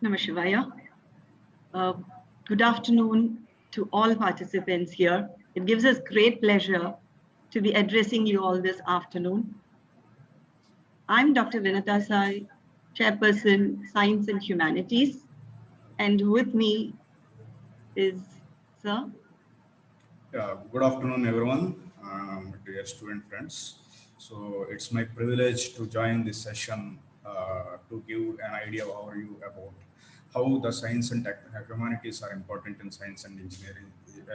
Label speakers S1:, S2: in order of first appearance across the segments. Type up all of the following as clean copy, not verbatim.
S1: Namah Shivaya. Uh, Good afternoon to all participants here. It gives us great pleasure to be addressing you all this afternoon. I'm Dr. Vinata Sai, Chairperson, Science and Humanities, and with me is Sir.
S2: Good afternoon, everyone, dear student friends. So it's my privilege to join this session to give an idea of you about how the science and humanities are important in science and engineering,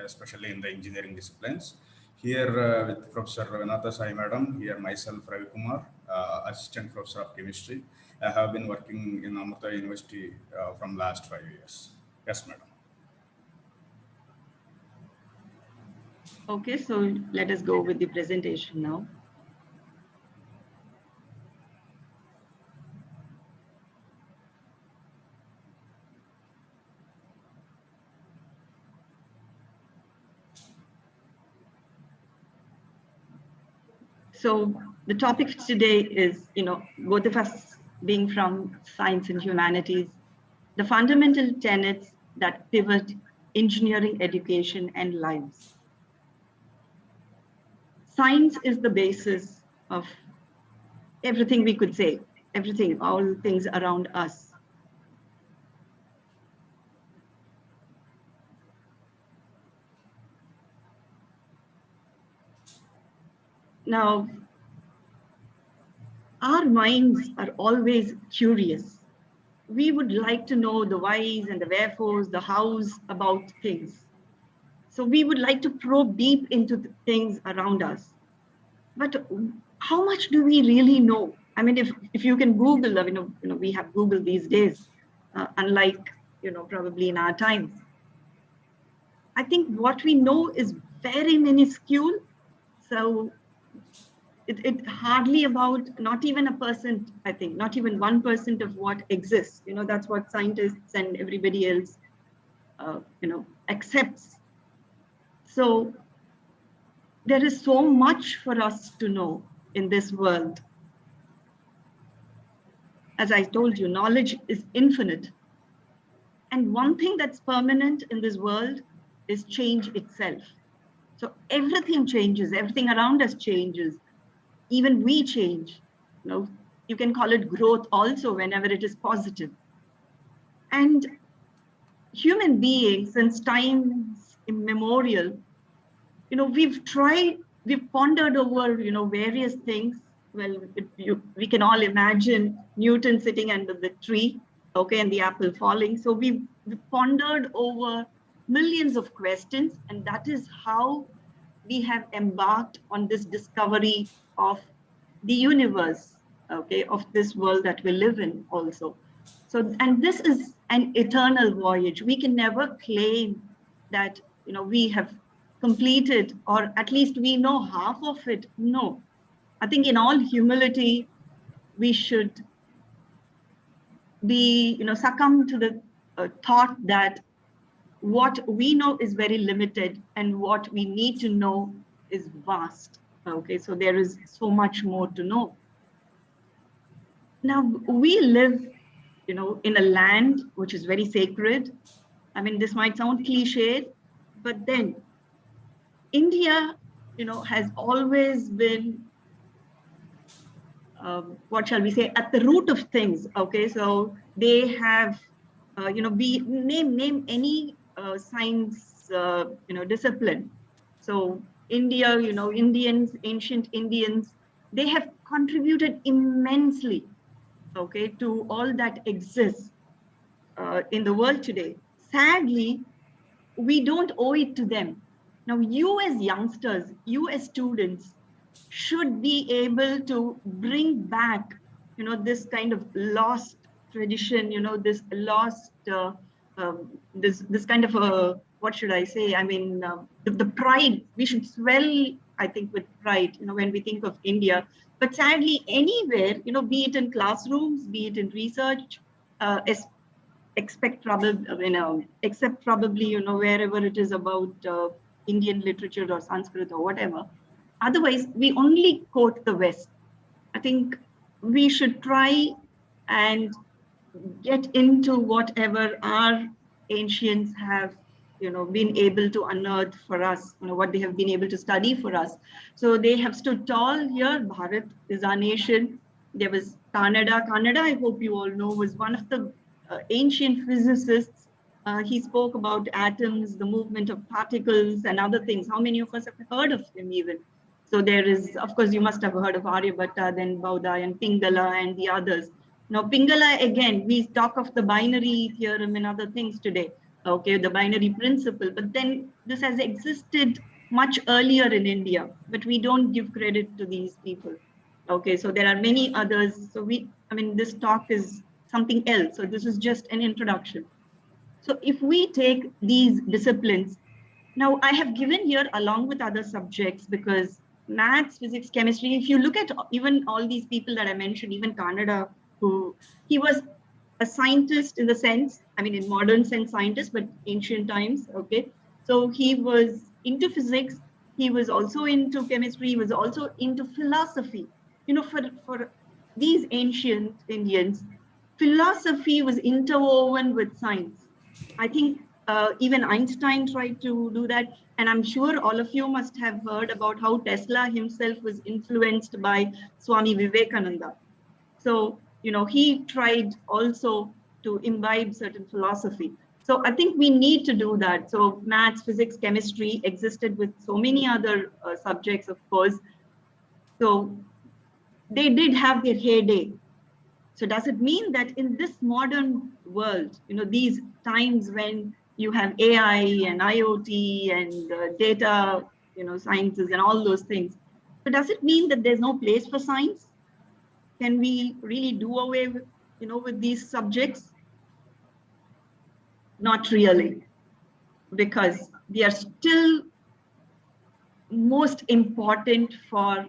S2: especially in the engineering disciplines. Here with Professor Vinata Sai Madam, here myself Ravi Kumar, Assistant Professor of Chemistry. I have been working in Amrita University from last 5 years. Yes, Madam.
S1: Okay, so let us go with the presentation now. So the topic today is, both of us being from science and humanities, the fundamental tenets that pivot engineering education and lives. Science is the basis of everything we could say, everything, all things around us. Now, our minds are always curious. We would like to know the whys and the wherefores, the hows about things. So we would like to probe deep into the things around us. But how much do we really know? I mean, if you can Google, we have Google these days, unlike, probably in our times. I think what we know is very minuscule. So it hardly about not even a percent, I think, not even 1% of what exists. That's what scientists and everybody else, accepts. So there is so much for us to know in this world. As I told you, knowledge is infinite. And one thing that's permanent in this world is change itself. So everything changes, everything around us changes. Even we change. You can call it growth also whenever it is positive. And human beings, since times immemorial, we've pondered over, various things. Well, we can all imagine Newton sitting under the tree, okay, and the apple falling. So we've pondered over millions of questions, and that is how we have embarked on this discovery of the universe, okay, of this world that we live in also. So, and this is an eternal voyage. We can never claim that, we have completed, or at least we know half of it. No, I think in all humility, we should be, succumb to the thought that what we know is very limited and what we need to know is vast. Okay, so there is so much more to know. Now, we live, in a land which is very sacred. I mean, this might sound cliched, but then India, has always been, what shall we say, at the root of things. Okay, so they have, name any science, discipline. So India, Indians, ancient Indians, they have contributed immensely, okay, to all that exists in the world today. Sadly, we don't owe it to them. Now, you as youngsters, you as students, should be able to bring back, this kind of lost tradition, this lost, this kind of a, what should I say? I mean, the pride. We should swell, I think, with pride, when we think of India. But sadly, anywhere, be it in classrooms, be it in research, except probably, wherever it is about Indian literature or Sanskrit or whatever. Otherwise, we only quote the West. I think we should try and get into whatever our ancients have, been able to unearth for us, what they have been able to study for us. So they have stood tall here. Bharat is our nation. There was Kanada. Kanada, I hope you all know, was one of the ancient physicists. He spoke about atoms, the movement of particles, and other things. How many of us have heard of him even? So there is, of course, you must have heard of Aryabhatta, then Bauda and Pingala and the others. Now, Pingala, again, we talk of the binary theorem and other things today, okay, the binary principle, but then this has existed much earlier in India, but we don't give credit to these people. Okay, so there are many others. So this talk is something else. So this is just an introduction. So if we take these disciplines, now I have given here along with other subjects because maths, physics, chemistry, if you look at even all these people that I mentioned, even Kannada, who he was a scientist in the sense, in modern sense scientist, but ancient times, okay? So he was into physics, he was also into chemistry, he was also into philosophy. For these ancient Indians, philosophy was interwoven with science. I think even Einstein tried to do that. And I'm sure all of you must have heard about how Tesla himself was influenced by Swami Vivekananda. So, he tried also to imbibe certain philosophy. So I think we need to do that. So maths, physics, chemistry existed with so many other subjects, of course. So they did have their heyday. So does it mean that in this modern world, these times when you have AI and IoT and data, sciences and all those things, so does it mean that there's no place for science? Can we really do away with these subjects? Not really, because they are still most important for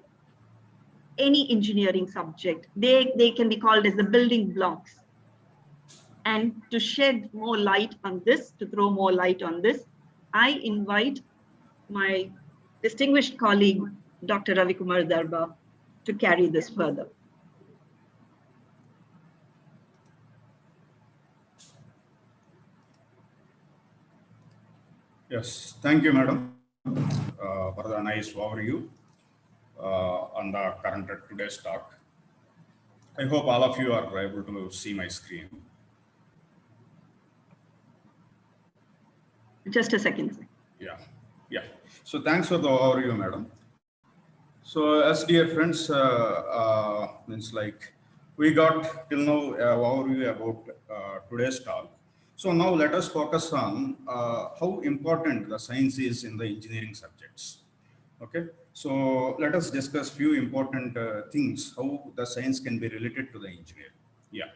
S1: any engineering subject. They can be called as the building blocks. And to shed more light on this, to throw more light on this, I invite my distinguished colleague, Dr. Ravi Kumar Darba, to carry this further.
S2: Yes, thank you, madam, for the nice overview on the current today's talk. I hope all of you are able to see my screen.
S1: Just a second.
S2: Yeah, yeah. So thanks for the overview, madam. So as dear friends, means like we got till now overview about today's talk. So now let us focus on how important the science is in the engineering subjects. Okay, so let us discuss few important things how the science can be related to the engineering. Yeah.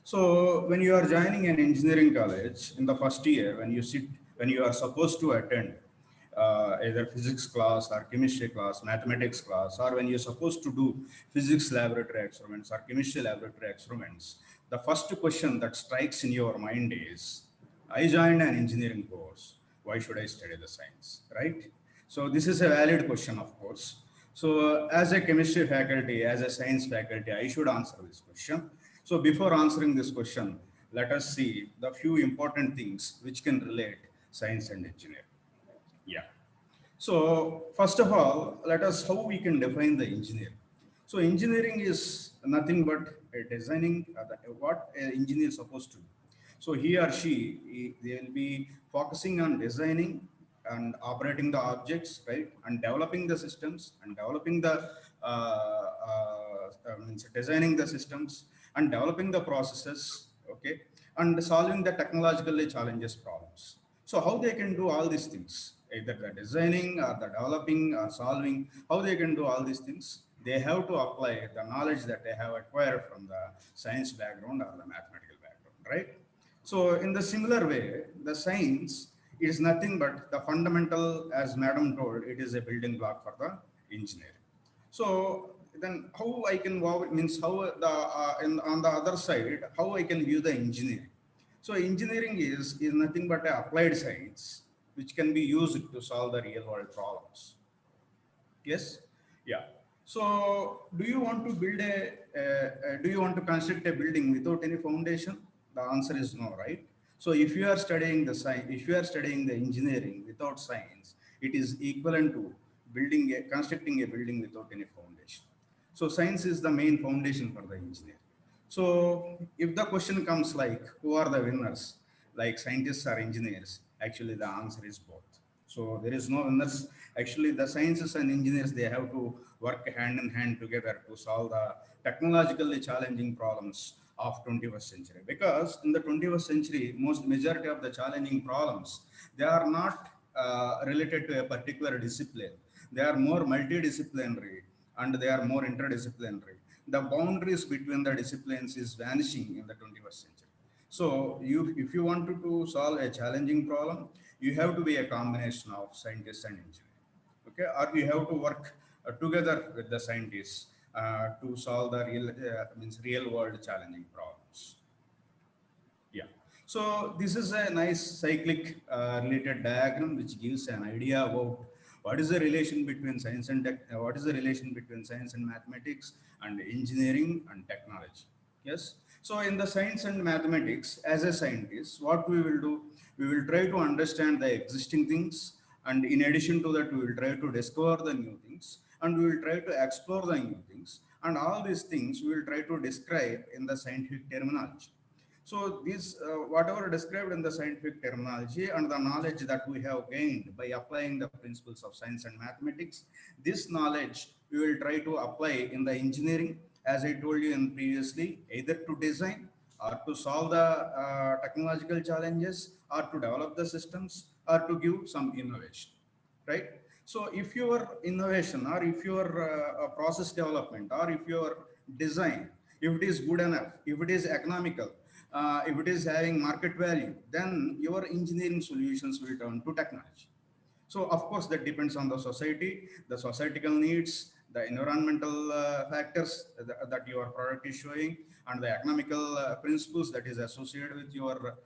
S2: So when you are joining an engineering college in the first year, when you are supposed to attend either physics class or chemistry class, mathematics class, or when you're supposed to do physics laboratory experiments or chemistry laboratory experiments, the first question that strikes in your mind is, I joined an engineering course. Why should I study the science, right? So this is a valid question, of course. So as a chemistry faculty, as a science faculty, I should answer this question. So before answering this question, let us see the few important things which can relate science and engineering. Yeah. So first of all, let us how we can define the engineer. So engineering is nothing but designing what an engineer is supposed to do. So he or she, they will be focusing on designing and operating the objects, right, and developing the systems and developing the designing the systems and developing the processes, okay, and solving the technologically challenges problems. So how they can do all these things, either the designing or the developing or solving, how they can do all these things, they have to apply the knowledge that they have acquired from the science background or the mathematical background, right? So in the similar way, the science is nothing but the fundamental, as madam told, it is a building block for the engineering. So then how I can means how the on the other side, how I can view the engineering. So engineering is nothing but a applied science which can be used to solve the real world problems. Yes, yeah. So do you want to build do you want to construct a building without any foundation? the answer is no, right? So if you are studying the science, if you are studying the engineering without science, it is equivalent to constructing a building without any foundation. So science is the main foundation for the engineer. So if the question comes like, who are the winners, like scientists or engineers, actually the answer is both. So there is no winners. Actually, the scientists and engineers, they have to work hand in hand together to solve the technologically challenging problems of 21st century. Because in the 21st century, most majority of the challenging problems, they are not related to a particular discipline. They are more multidisciplinary and they are more interdisciplinary. The boundaries between the disciplines is vanishing in the 21st century. So if you wanted to solve a challenging problem, you have to be a combination of scientists and engineers. Okay, or you have to work together with the scientists to solve the real world challenging problems. Yeah. So this is a nice cyclic related diagram which gives an idea about what is the relation between science and what is the relation between science and mathematics and engineering and technology. Yes. So in the science and mathematics, as a scientist, what we will do, we will try to understand the existing things, and in addition to that, we will try to discover the new things, and we will try to explore the new things, and all these things we will try to describe in the scientific terminology. So these, whatever described in the scientific terminology and the knowledge that we have gained by applying the principles of science and mathematics, this knowledge we will try to apply in the engineering, as I told you in previously, either to design or to solve the technological challenges or to develop the systems or to give some innovation, right? So if your innovation or if your process development or if your design, if it is good enough, if it is economical, if it is having market value, then your engineering solutions will turn to technology. So of course that depends on the society, the societal needs, the environmental factors that your product is showing, and the economical principles that is associated with your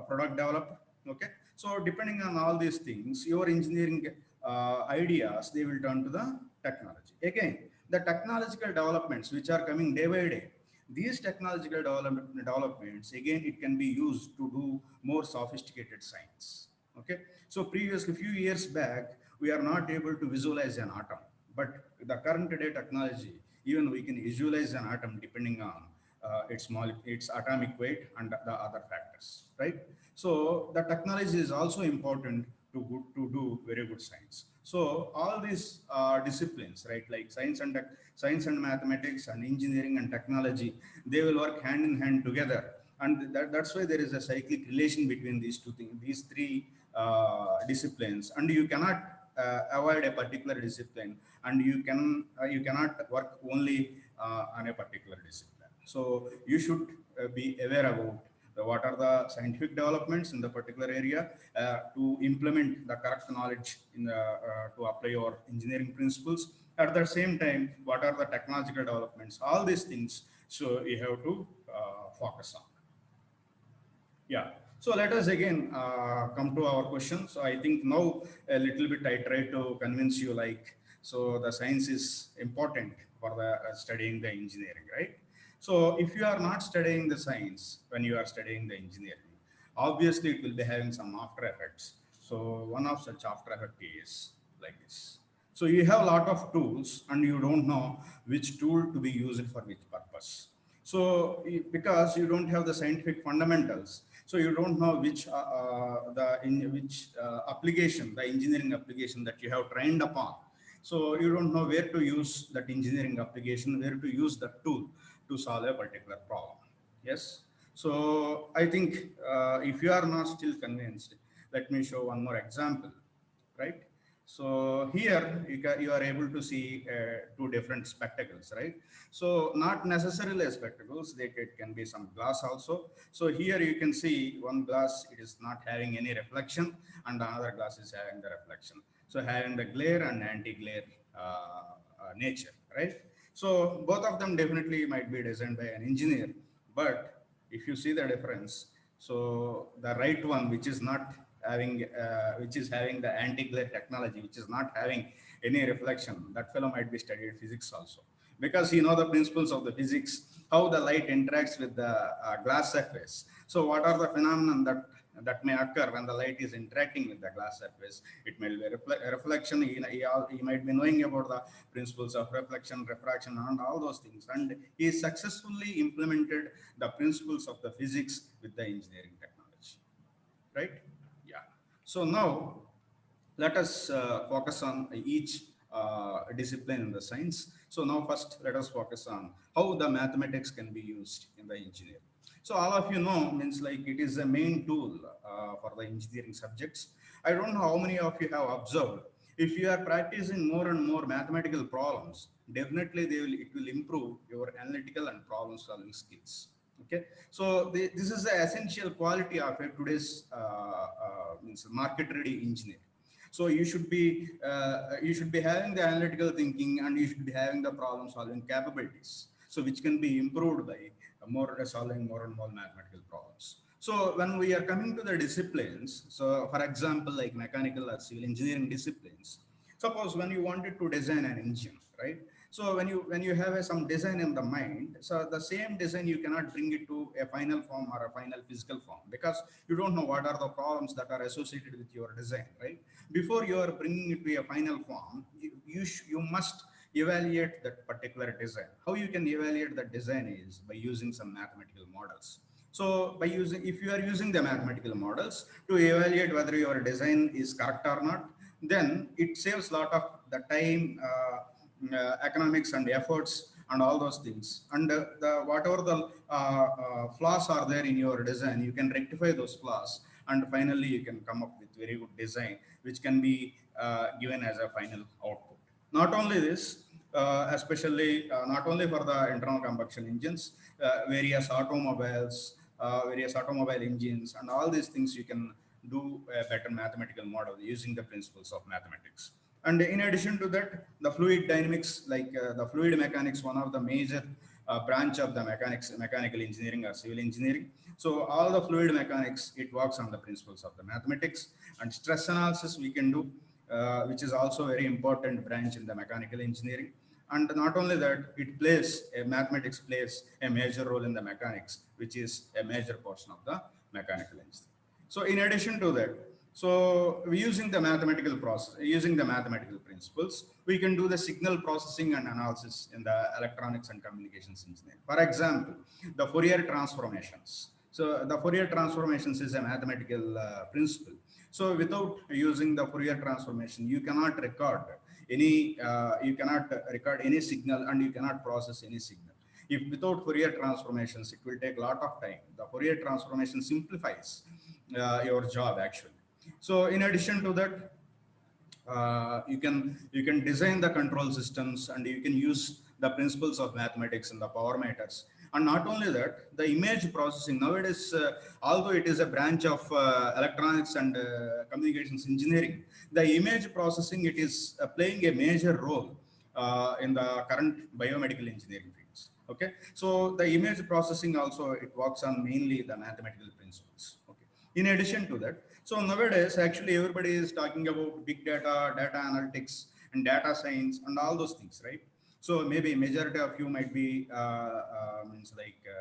S2: product development. Okay, so depending on all these things, your engineering ideas, they will turn to the technology. Again, the technological developments which are coming day by day, these technological developments, again, it can be used to do more sophisticated science. Okay, so previously, few years back, we are not able to visualize an atom, but the current day technology, even we can visualize an atom depending on its atomic weight and the other factors, right? So the technology is also important to do very good science. So all these disciplines, right, like science and mathematics and engineering and technology, they will work hand in hand together, and that's why there is a cyclic relation between these two things, these three disciplines, and you cannot avoid a particular discipline, and you cannot work only on a particular discipline. So you should be aware about what are the scientific developments in the particular area to implement the correct knowledge in the, to apply your engineering principles. At the same time, what are the technological developments? All these things, so you have to focus on. Yeah. So let us again come to our question. So I think now a little bit I try to convince you, like, so the science is important for the studying the engineering, right? So if you are not studying the science when you are studying the engineering, obviously it will be having some after effects. So one of such after effect is like this. So you have a lot of tools and you don't know which tool to be used for which purpose. So because you don't have the scientific fundamentals, so you don't know which application, the engineering application that you have trained upon. So you don't know where to use that engineering application, where to use that tool to solve a particular problem. Yes. So I think if you are not still convinced, let me show one more example, right? So here you are able to see two different spectacles, right? So not necessarily spectacles, it can be some glass also. So here you can see one glass, it is not having any reflection, and another glass is having the reflection. So having the glare and anti-glare nature, right? So both of them definitely might be designed by an engineer, but if you see the difference, so the right one, which is not having, which is having the anti-glare technology, which is not having any reflection, that fellow might be studied physics also. because you know the principles of the physics, how the light interacts with the glass surface. So what are the phenomena that may occur when the light is interacting with the glass surface? It may be a reflection. He might be knowing about the principles of reflection, refraction, and all those things. And he successfully implemented the principles of the physics with the engineering technology, right? Yeah. So now let us focus on each discipline in the science. So now first let us focus on how the mathematics can be used in the engineering. So all of you know, means like it is a main tool for the engineering subjects. I don't know how many of you have observed. If you are practicing more and more mathematical problems, definitely it will improve your analytical and problem solving skills. Okay, so this is the essential quality of today's means market ready engineer. So you should be having the analytical thinking, and you should be having the problem solving capabilities, so which can be improved by more solving more and more mathematical problems. So when we are coming to the disciplines, so for example like mechanical or civil engineering disciplines, suppose when you wanted to design an engine, right? So when you have some design in the mind, so the same design you cannot bring it to a final form or a final physical form, because you don't know what are the problems that are associated with your design, right? Before you are bringing it to a final form, you must evaluate that particular design. How you can evaluate that design is by using some mathematical models. So by using, if you are using the mathematical models to evaluate whether your design is correct or not, then it saves a lot of the time, economics and efforts and all those things. And the whatever the flaws are there in your design, you can rectify those flaws, and finally you can come up with very good design which can be given as a final output. Not only this, especially not only for the internal combustion engines, various automobile engines, and all these things you can do a better mathematical model using the principles of mathematics. And in addition to that, the fluid dynamics, like the fluid mechanics, one of the major branch of the mechanical engineering or civil engineering. So all the fluid mechanics, it works on the principles of the mathematics. And stress analysis we can do, which is also a very important branch in the mechanical engineering. And not only that, mathematics plays a major role in the mechanics, which is a major portion of the mechanical engineering. So in addition to that, so using the mathematical process, using the mathematical principles, we can do the signal processing and analysis in the electronics and communications engineering. For example, the Fourier transformations. So the Fourier transformations is a mathematical principle. So without using the Fourier transformation, you cannot record any signal, and you cannot process any signal. If without Fourier transformations, it will take a lot of time. The Fourier transformation simplifies your job actually. So in addition to that, you can design the control systems, and you can use the principles of mathematics in the power meters. And not only that, the image processing nowadays, although it is a branch of electronics and communications engineering, the image processing, it is playing a major role in the current biomedical engineering fields. Okay, so the image processing also, it works on mainly the mathematical principles. Okay, in addition to that, so nowadays actually everybody is talking about big data, data analytics, and data science, and all those things, right? So maybe majority of you might be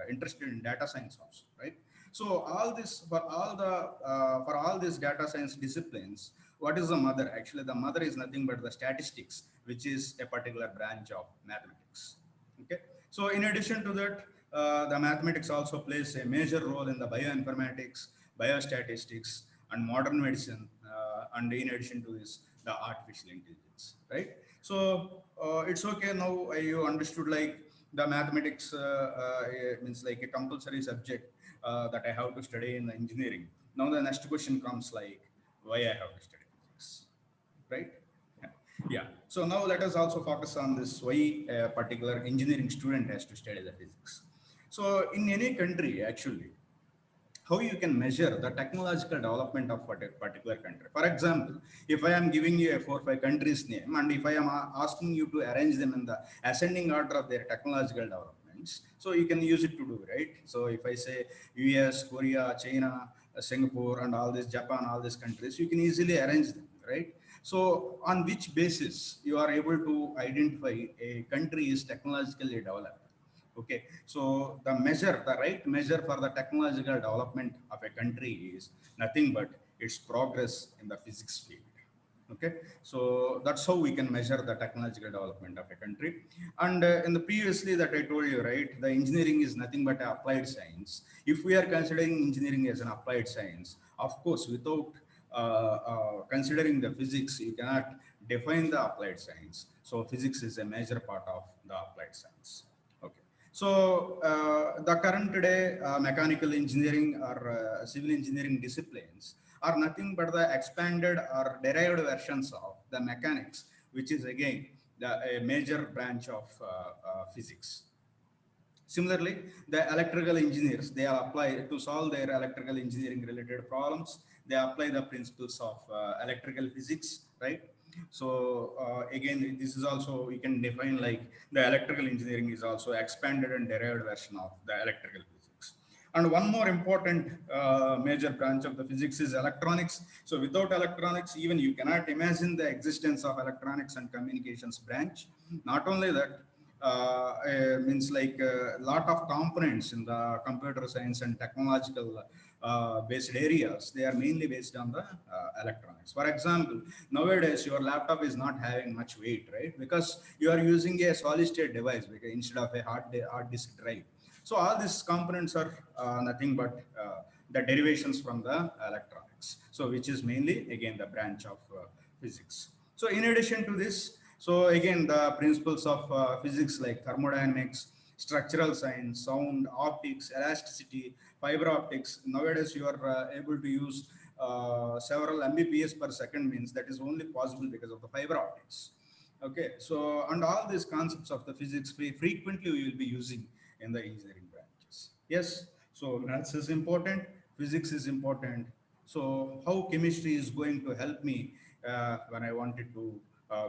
S2: interested in data science also, right? So all this, for all these data science disciplines, what is the mother? Actually, the mother is nothing but the statistics, which is a particular branch of mathematics. Okay. So in addition to that, the mathematics also plays a major role in the bioinformatics, biostatistics, and modern medicine. And in addition to this, the artificial intelligence, right? So it's okay now. You understood like the mathematics means like a compulsory subject that I have to study in the engineering. Now the next question comes like, why I have to study physics, right? Yeah. So now let us also focus on this, why a particular engineering student has to study the physics. So in any country, actually, how you can measure the technological development of a particular country. For example, if I am giving you a 4 or 5 countries name, and if I am asking you to arrange them in the ascending order of their technological developments, so you can use it to do, right? So if I say US, Korea, China, Singapore, and all this, Japan, all these countries, you can easily arrange them, right? So on which basis you are able to identify a country is technologically developed? Okay, so the measure, the right measure for the technological development of a country is nothing but its progress in the physics field. Okay, so that's how we can measure the technological development of a country. And in the previously that I told you, right, the engineering is nothing but applied science. If we are considering engineering as an applied science, of course, without considering the physics, you cannot define the applied science. So physics is a major part of the applied science. Okay. So the current today mechanical engineering or civil engineering disciplines are nothing but the expanded or derived versions of the mechanics, which is again a major branch of physics. Similarly, the electrical engineers, they apply to solve their electrical engineering related problems. They apply the principles of electrical physics, right? So again, this is also, we can define like the electrical engineering is also expanded and derived version of the electrical physics. And one more important major branch of the physics is electronics. So without electronics, even you cannot imagine the existence of electronics and communications branch. Not only that, means like a lot of components in the computer science and technological based areas, they are mainly based on the electronics. For example, nowadays your laptop is not having much weight, right? Because you are using a solid state device instead of a hard disk drive. So all these components are nothing but the derivations from the electronics. So which is mainly again the branch of physics. So in addition to this, so again, the principles of physics like thermodynamics, structural science, sound, optics, elasticity, fiber optics. Nowadays, you are able to use several Mbps per second, means that is only possible because of the fiber optics. Okay, so and all these concepts of the physics frequently we will be using in the engineering branches. Yes, so maths is important, physics is important. So how chemistry is going to help me when I wanted to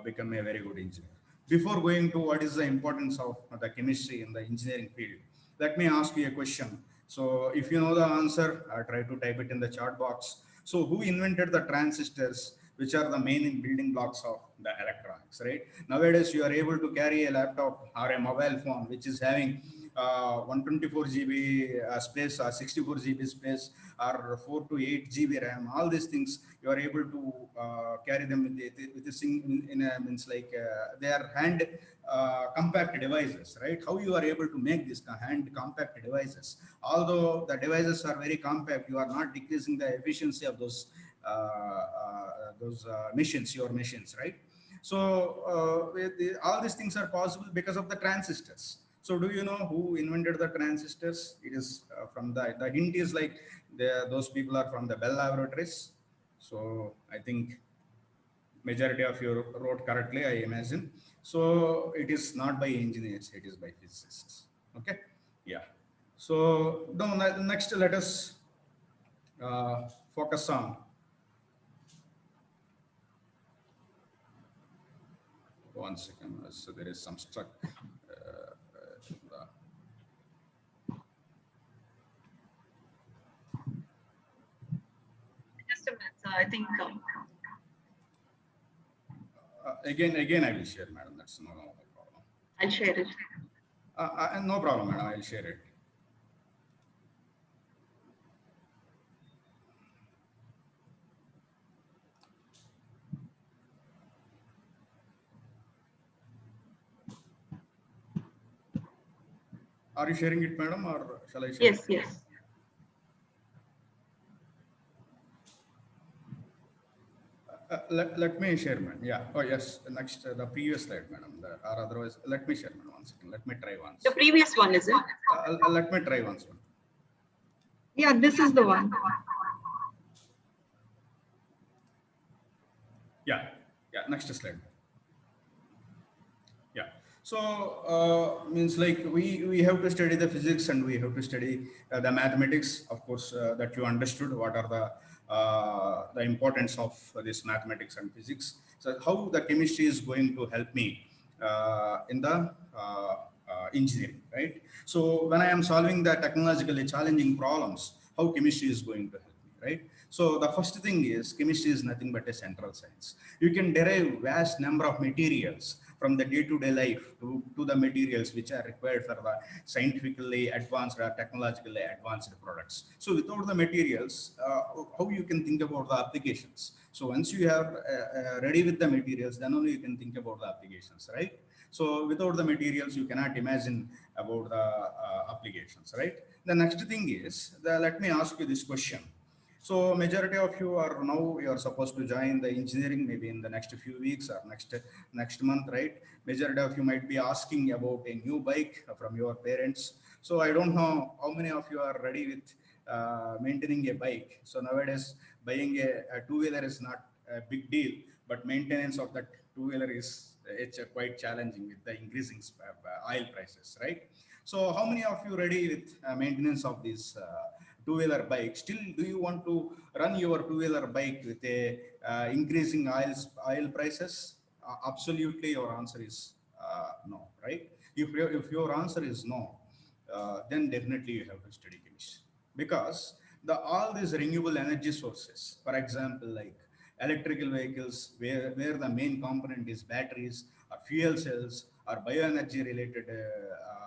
S2: become a very good engineer. Before going to what is the importance of the chemistry in the engineering field, let me ask you a question. So if you know the answer, try to type it in the chat box. So who invented the transistors, which are the main building blocks of the electronics, right? Nowadays, you are able to carry a laptop or a mobile phone, which is having 124 GB space or 64 GB space or 4 to 8 GB RAM. All these things you are able to carry them with a in a means like they are hand compact devices, right? How you are able to make these hand compact devices? Although the devices are very compact, you are not decreasing the efficiency of those machines, your machines, right? So all these things are possible because of the transistors. So do you know who invented the transistors? It is from the hint is like those people are from the Bell Laboratories. So I think majority of you wrote correctly, I imagine. So it is not by engineers, it is by physicists. Okay, yeah. So now next let us focus on one second. So there is some struck.
S1: Just a minute, sir. I think
S2: again, I will share, madam. That's no problem.
S1: I'll share it.
S2: No problem, madam. I'll share it. Are you sharing it, madam, or shall I share
S1: Yes,
S2: it?
S1: yes.
S2: Let me share, madam. Yeah. Oh, yes. Next, the previous slide, madam. Or otherwise, let me share, madam. 1 second. Let me try once.
S1: The previous one, is it?
S2: Let me try once, madam.
S1: Yeah, this is the one.
S2: Yeah. Yeah. Next slide. Yeah. So means like we have to study the physics and we have to study the mathematics, of course, that you understood what are the importance of this mathematics and physics. So how the chemistry is going to help me in the engineering, right? So when I am solving the technologically challenging problems, how chemistry is going to help me? right? So the first thing is chemistry is nothing but a central science. You can derive vast number of materials from the day-to-day life to the materials which are required for the scientifically advanced or technologically advanced products. So without the materials, how you can think about the applications? So once you are ready with the materials, then only you can think about the applications, right? So without the materials, you cannot imagine about the applications, right? The next thing is, let me ask you this question. So majority of you are now, you are supposed to join the engineering maybe in the next few weeks or next month, right? Majority of you might be asking about a new bike from your parents. So I don't know how many of you are ready with maintaining a bike. So nowadays buying a two-wheeler is not a big deal, but maintenance of that two-wheeler is it's quite challenging with the increasing oil prices, right? So how many of you ready with maintenance of these two-wheeler bike? Still, do you want to run your two-wheeler bike with a increasing oil prices? Absolutely, your answer is no, right? If your answer is no, then definitely you have to study chemistry, because all these renewable energy sources, for example, like electrical vehicles, where the main component is batteries or fuel cells or bioenergy related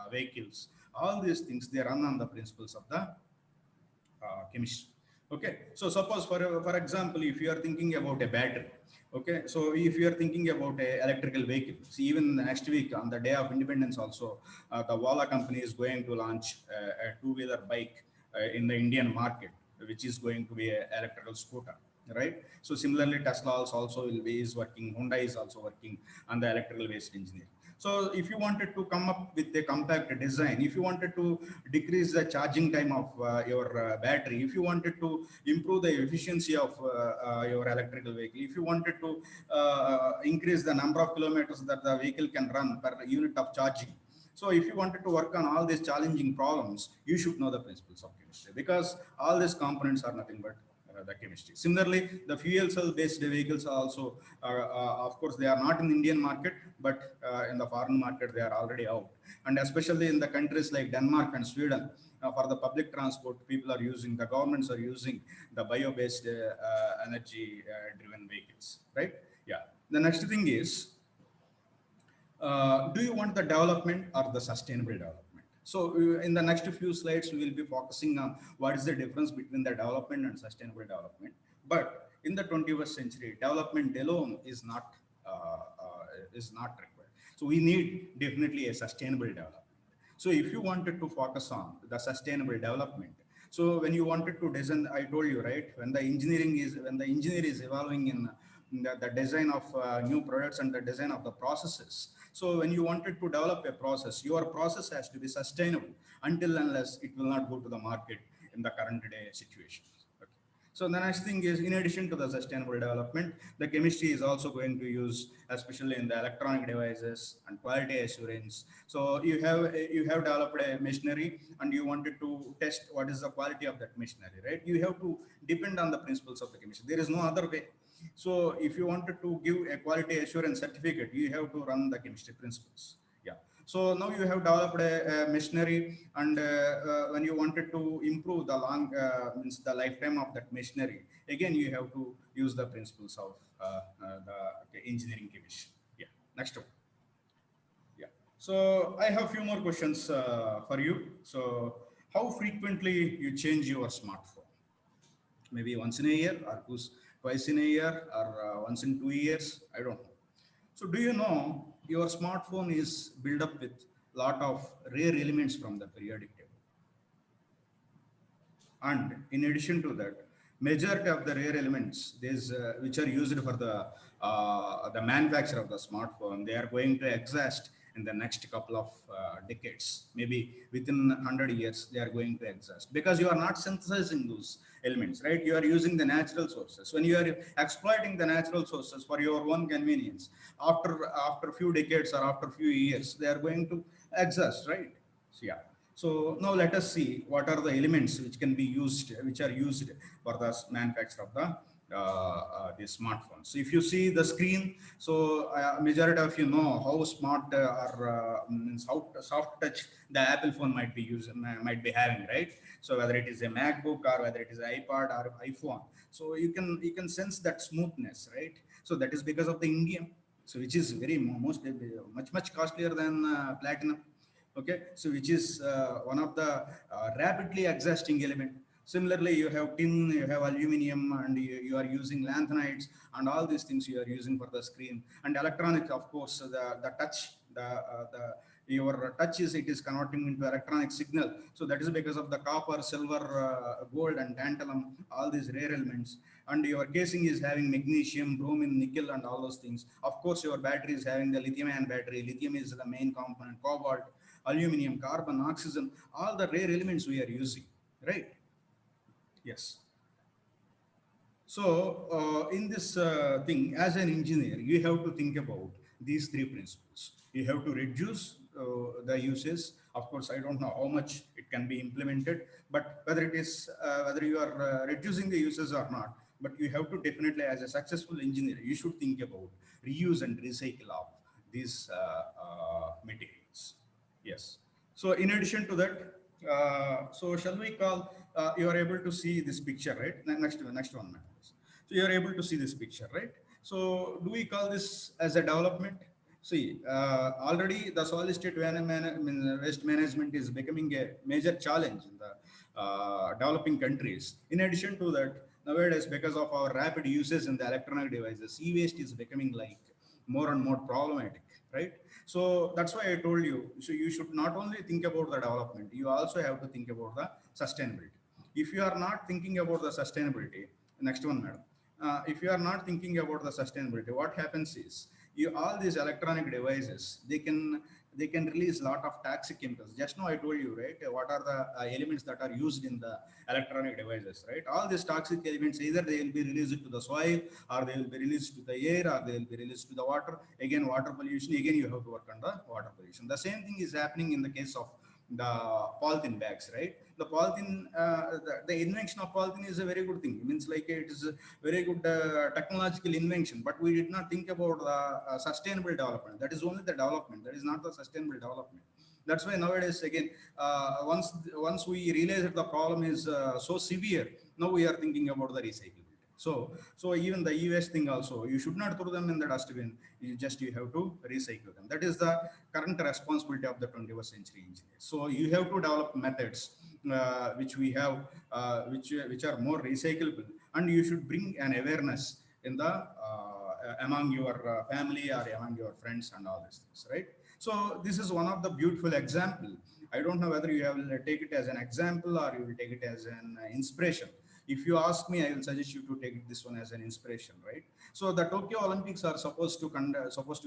S2: vehicles, all these things, they run on the principles of the chemistry. Okay, so suppose for example, if you are thinking about a battery, okay, so if you are thinking about a electrical vehicle, see, even next week on the day of independence also, the Wala company is going to launch a two-wheeler bike in the Indian market, which is going to be an electrical scooter, right? So similarly, Tesla also is working, Honda is also working on the electrical based engineering. So if you wanted to come up with a compact design, if you wanted to decrease the charging time of your battery, if you wanted to improve the efficiency of your electrical vehicle, if you wanted to increase the number of kilometers that the vehicle can run per unit of charging, so if you wanted to work on all these challenging problems, you should know the principles of chemistry, because all these components are nothing but the chemistry. Similarly, the fuel cell based vehicles are also, of course, they are not in the Indian market, but in the foreign market, they are already out. And especially in the countries like Denmark and Sweden, for the public transport, people are using, the governments are using the bio-based energy driven vehicles, right? Yeah. The next thing is, do you want the development or the sustainable development? So in the next few slides, we will be focusing on what is the difference between the development and sustainable development. But in the 21st century, development alone is not required. So we need definitely a sustainable development. So if you wanted to focus on the sustainable development, so when you wanted to design, I told you, right, when the engineer is evolving in the design of new products and the design of the processes. So when you wanted to develop a process, your process has to be sustainable until unless it will not go to the market in the current day situation. Okay. So the next thing is, in addition to the sustainable development, the chemistry is also going to use, especially in the electronic devices and quality assurance. So you have developed a machinery and you wanted to test what is the quality of that machinery, right? You have to depend on the principles of the chemistry. There is no other way. So if you wanted to give a quality assurance certificate, you have to run the chemistry principles. Yeah. So now you have developed a machinery, and when you wanted to improve the means the lifetime of that machinery, again you have to use the principles of the engineering chemistry. Yeah. Next one. Yeah. So I have a few more questions for you. So how frequently you change your smartphone? Maybe once in a year, or twice in a year, or once in 2 years, I don't know. So do you know your smartphone is built up with lot of rare elements from the periodic table? And in addition to that, majority of the rare elements which are used for the manufacture of the smartphone, they are going to exhaust in the next couple of decades. Maybe within 100 years, they are going to exhaust, because you are not synthesizing those elements, right? You are using the natural sources. When you are exploiting the natural sources for your own convenience, after a few decades or after a few years, they are going to exhaust, right? So yeah. So now let us see what are the elements which can be used, which are used for the manufacture of the the smartphones. So if you see the screen, so majority of you know how smart or means how soft touch the Apple phone might be using, might be having, right? So whether it is a MacBook or whether it is iPad or iPhone, so you can sense that smoothness, right? So that is because of the indium, so which is very much costlier than platinum. Okay, so which is one of the rapidly exhausting element. Similarly, you have tin, you have aluminum, and you are using lanthanides, and all these things you are using for the screen. And electronics, of course, the touch, the your touch is, it is converting into electronic signal. So that is because of the copper, silver, gold, and tantalum, all these rare elements. And your casing is having magnesium, bromine, nickel, and all those things. Of course, your battery is having the lithium-ion battery. Lithium is the main component, cobalt, aluminum, carbon, oxygen, all the rare elements we are using, right? Yes. So in this thing, as an engineer, you have to think about these three principles. You have to reduce the uses. Of course, I don't know how much it can be implemented, but whether it is whether you are reducing the uses or not, but you have to definitely, as a successful engineer, you should think about reuse and recycle of these materials. Yes. So in addition to that, so shall we call, you are able to see this picture, right? Next one, ma'am. So you are able to see this picture, right? So do we call this as a development? See, already the solid state waste management is becoming a major challenge in the developing countries. In addition to that, nowadays, because of our rapid uses in the electronic devices, e-waste is becoming like more and more problematic, right? So that's why I told you, so you should not only think about the development, you also have to think about the sustainability. If you are not thinking about the sustainability, next one, madam. If you are not thinking about the sustainability, what happens is, you all these electronic devices, they can release a lot of toxic chemicals. Just now I told you, right, what are the elements that are used in the electronic devices, right? All these toxic elements, either they will be released to the soil, or they will be released to the air, or they will be released to the water. Again, water pollution, again you have to work on the water pollution. The same thing is happening in the case of the polythene bags, right? The polythene, the invention of polythene is a very good thing. It means like it is a very good technological invention, but we did not think about the sustainable development. That is only the development. That is not the sustainable development. That's why nowadays, again, once we realize that the problem is so severe, now we are thinking about the recycling. So even the e-waste thing also, you should not throw them in the dustbin. You have to recycle them. That is the current responsibility of the 21st century engineer. So you have to develop methods which we have, which are more recyclable, and you should bring an awareness in the among your family or among your friends and all these things, right? So this is one of the beautiful example. I don't know whether you will take it as an example or you will take it as an inspiration. If you ask me, I will suggest you to take this one as an inspiration, right? So the Tokyo Olympics are supposed to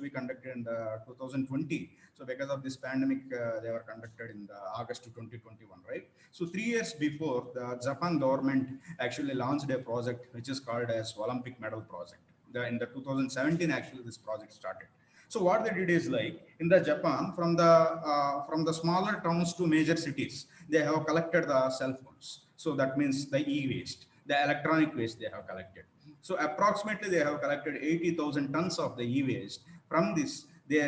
S2: be conducted in the 2020. So because of this pandemic, they were conducted in the August 2021, right? So 3 years before, the Japan government actually launched a project which is called as Olympic Medal Project. In the 2017, actually, this project started. So what they did is, like in the Japan, from the smaller towns to major cities, they have collected the cell phones. So that means the e-waste, the electronic waste they have collected. So approximately they have collected 80,000 tons of the e-waste. From this, they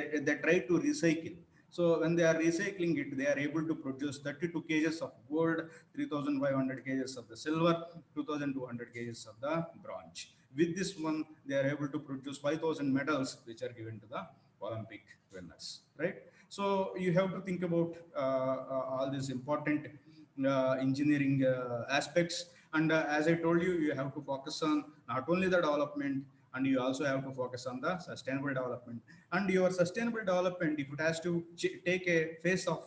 S2: try to recycle. So when they are recycling it, they are able to produce 32 kgs of gold, 3,500 kgs of the silver, 2,200 kgs of the bronze. With this one, they are able to produce 5,000 medals, which are given to the Olympic winners, right? So you have to think about all these important engineering aspects. And as I told you, you have to focus on not only the development, and you also have to focus on the sustainable development. And your sustainable development, if it has to take a phase of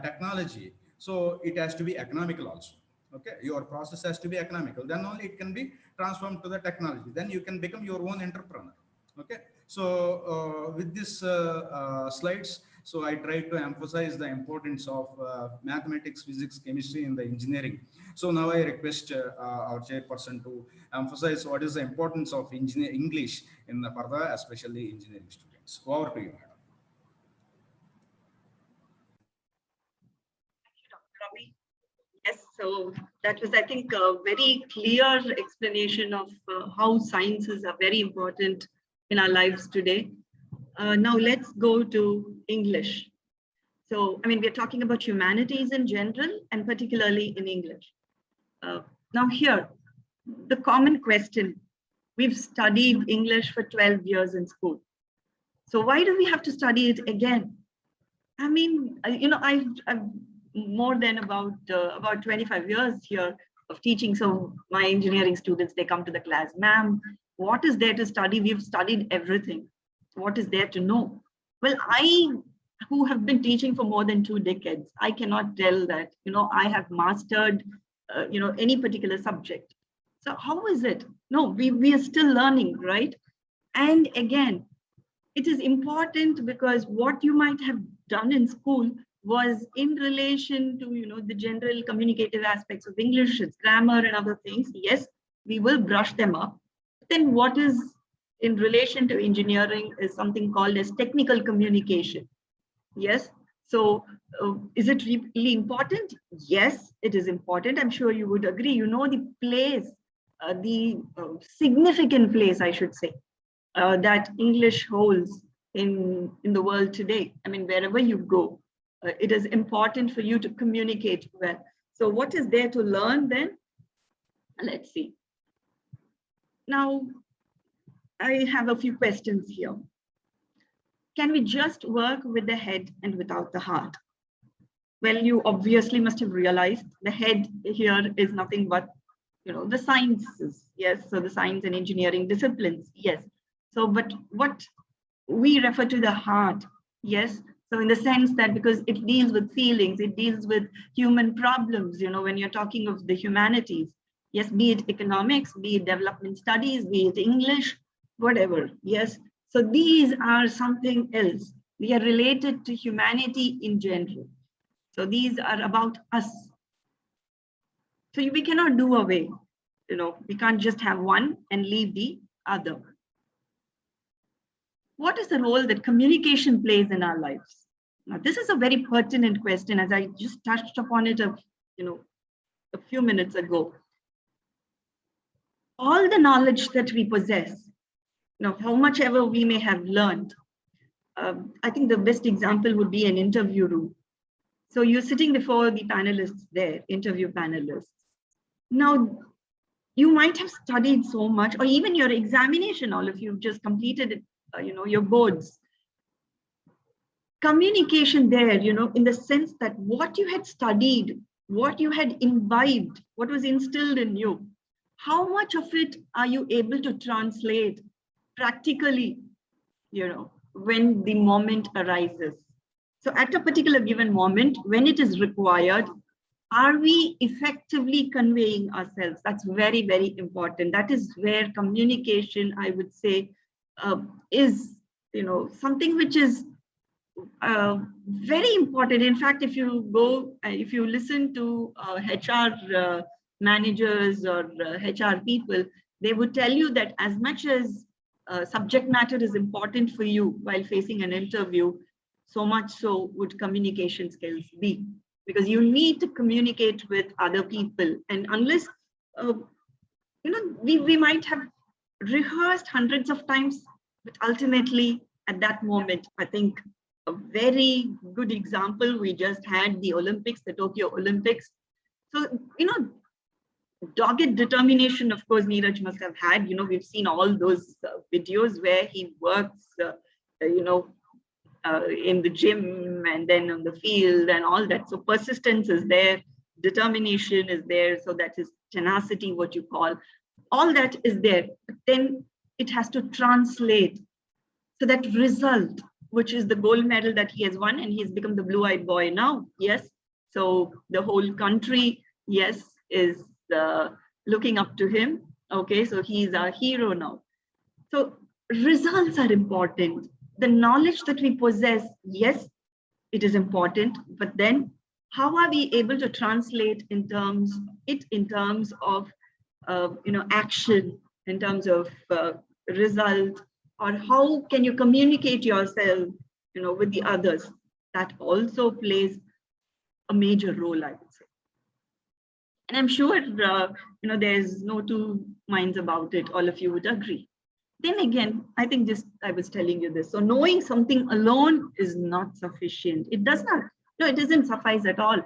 S2: technology, so it has to be economical also. Okay, your process has to be economical, then only it can be transformed to the technology, then you can become your own entrepreneur. Okay, so with this slides, so I try to emphasize the importance of mathematics, physics, chemistry in the engineering. So now I request our chairperson to emphasize what is the importance of English in the further, especially engineering students. Over to you, madam.
S1: Dr. Ravi. Yes, So that was, I think, a very clear explanation of how sciences are very important in our lives today. Now let's go to English. So, I mean, we're talking about humanities in general and particularly in English. Now here, the common question, we've studied English for 12 years in school. So why do we have to study it again? I mean, you know, I've more than about 25 years here of teaching. So my engineering students, they come to the class, ma'am, what is there to study? We've studied everything. What is there to know? Well, I, who have been teaching for more than 2 decades, I cannot tell that, you know, I have mastered, you know, any particular subject. So how is it? No, we are still learning, right? And again, it is important because what you might have done in school was in relation to, you know, the general communicative aspects of English, its grammar and other things. Yes, we will brush them up. Then what is in relation to engineering is something called as technical communication. Yes. So is it really important? Yes, it is important. I'm sure you would agree. You know, the place, the significant place, I should say, that English holds in the world today. I mean, wherever you go, it is important for you to communicate well. So what is there to learn then? Let's see. Now, I have a few questions here. Can we just work with the head and without the heart? Well, you obviously must have realized the head here is nothing but, you know, the sciences. Yes, so the science and engineering disciplines. Yes. So, but what we refer to the heart, yes. So in the sense that because it deals with feelings, it deals with human problems, you know, when you're talking of the humanities, yes, be it economics, be it development studies, be it English, whatever, yes. So these are something else. They are related to humanity in general. So these are about us. So we cannot do away, you know, we can't just have one and leave the other. What is the role that communication plays in our lives? Now, this is a very pertinent question, as I just touched upon it, a few minutes ago. All the knowledge that we possess, you know, how much ever we may have learned, I think the best example would be an interview room. So you're sitting before the panelists there, interview panelists. Now, you might have studied so much, or even your examination, all of you have just completed it, you know, your boards. Communication there, you know, in the sense that what you had studied, what you had imbibed, what was instilled in you, how much of it are you able to translate practically, you know, when the moment arises? So at a particular given moment, when it is required, are we effectively conveying ourselves? That's very, very important. That is where communication, I would say, is, you know, something which is very important. In fact, if you go, if you listen to HR managers or HR people, they would tell you that as much as subject matter is important for you while facing an interview, so much so would communication skills be, because you need to communicate with other people. And unless, you know, we might have rehearsed hundreds of times, but ultimately at that moment, I think a very good example, we just had the Olympics, the Tokyo Olympics. So, you know, dogged determination, of course, Neeraj must have had. You know, we've seen all those videos where he works, you know, in the gym and then on the field and all that. So persistence is there, determination is there. So that is tenacity, what you call, all that is there. But then it has to translate. So that result, which is the gold medal that he has won, and he's become the blue-eyed boy now. Yes. So the whole country, yes, is looking up to him. Okay. So he's our hero now. So results are important. The knowledge that we possess, yes, it is important, but then how are we able to translate in terms of you know, action, in terms of result, or how can you communicate yourself, you know, with the others? That also plays a major role, I would say. And I'm sure, there's no two minds about it. All of you would agree. Then again, I think I was telling you this. So knowing something alone is not sufficient. It does not, no, it doesn't suffice at all.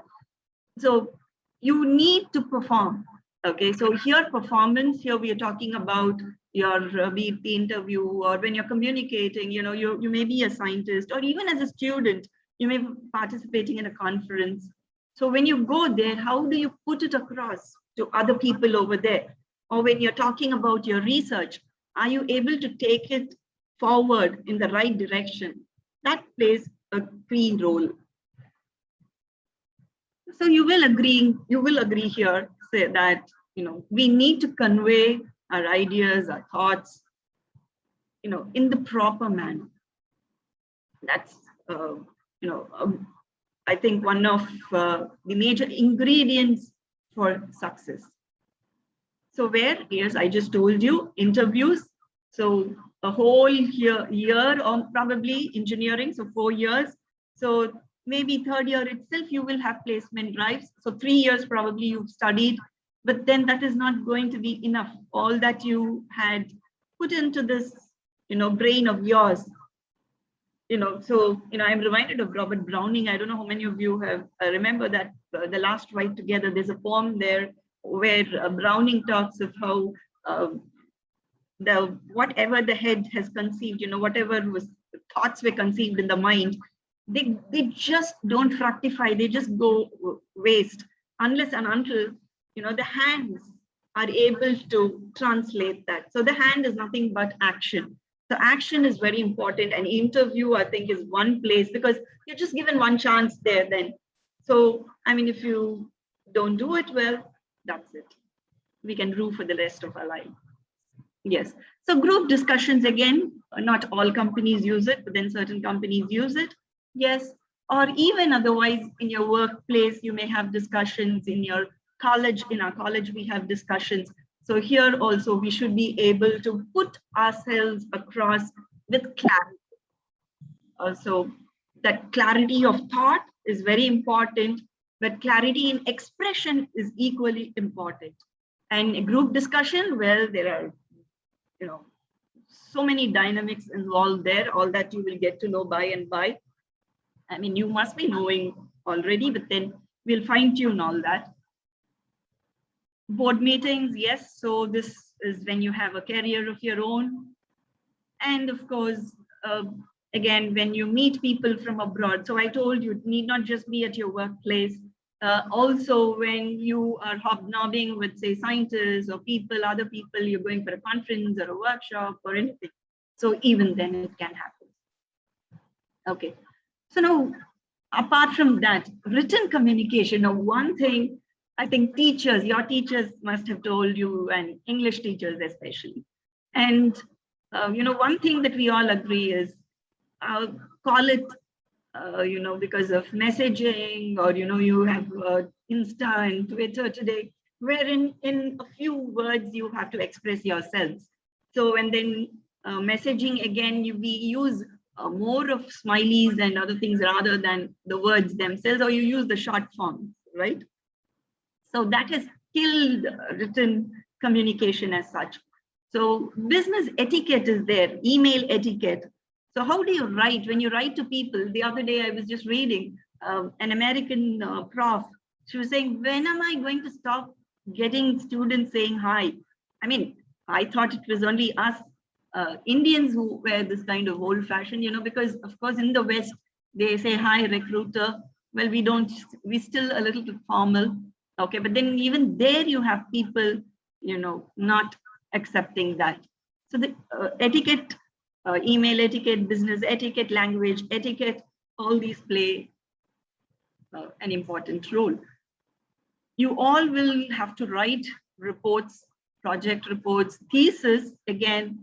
S1: So you need to perform. Okay, so here performance, here we are talking about your be it the interview, or when you're communicating, you may be a scientist, or even as a student, you may be participating in a conference. So when you go there, how do you put it across to other people over there? Or when you're talking about your research, are you able to take it forward in the right direction? That plays a key role. So you will agree here, say that, we need to convey our ideas, our thoughts, in the proper manner. That's, I think one of the major ingredients for success. So yes, I just told you, interviews. So a whole year or probably engineering, so 4 years. So maybe third year itself, you will have placement drives. So 3 years probably you've studied, but then that is not going to be enough. All that you had put into this, brain of yours, I'm reminded of Robert Browning. I don't know how many of you have remember that The Last Ride Together, there's a poem there where Browning talks of how whatever the head has conceived, whatever thoughts were conceived in the mind, they just don't fructify, they just go waste unless and until, the hands are able to translate that. So the hand is nothing but action. So action is very important, and interview, I think, is one place, because you're just given one chance there then. So, if you don't do it well, that's it. We can rue for the rest of our life. Yes. So group discussions, again, not all companies use it, but then certain companies use it. Yes. Or even otherwise in your workplace, you may have discussions in your college. In our college, we have discussions. So here also, we should be able to put ourselves across with clarity. So that clarity of thought is very important, but clarity in expression is equally important. And a group discussion, well, there are, so many dynamics involved there, all that you will get to know by and by. You must be knowing already, but then we'll fine tune all that. Board meetings, yes. So this is when you have a career of your own. And of course, again, when you meet people from abroad. So I told you, it need not just be at your workplace. Also, when you are hobnobbing with, say, scientists or other people, you're going for a conference or a workshop or anything. So even then it can happen. Okay. So now, apart from that, written communication. Now, one thing, I think your teachers must have told you, and English teachers especially. And, one thing that we all agree is, call it, because of messaging, or, you have Insta and Twitter today, wherein in a few words, you have to express yourselves. So, and then messaging, again, we use more of smileys and other things rather than the words themselves, or you use the short forms, right? So that has killed written communication as such. So business etiquette is there, email etiquette. So how do you write? When you write to people, the other day I was just reading an American prof. She was saying, when am I going to stop getting students saying hi? I thought it was only us Indians who were this kind of old fashioned, because of course in the West, they say, hi, recruiter. Well, we still a little bit formal. Okay, but then even there you have people, not accepting that. So the etiquette, email etiquette, business etiquette, language etiquette, all these play an important role. You all will have to write reports, project reports, thesis, again.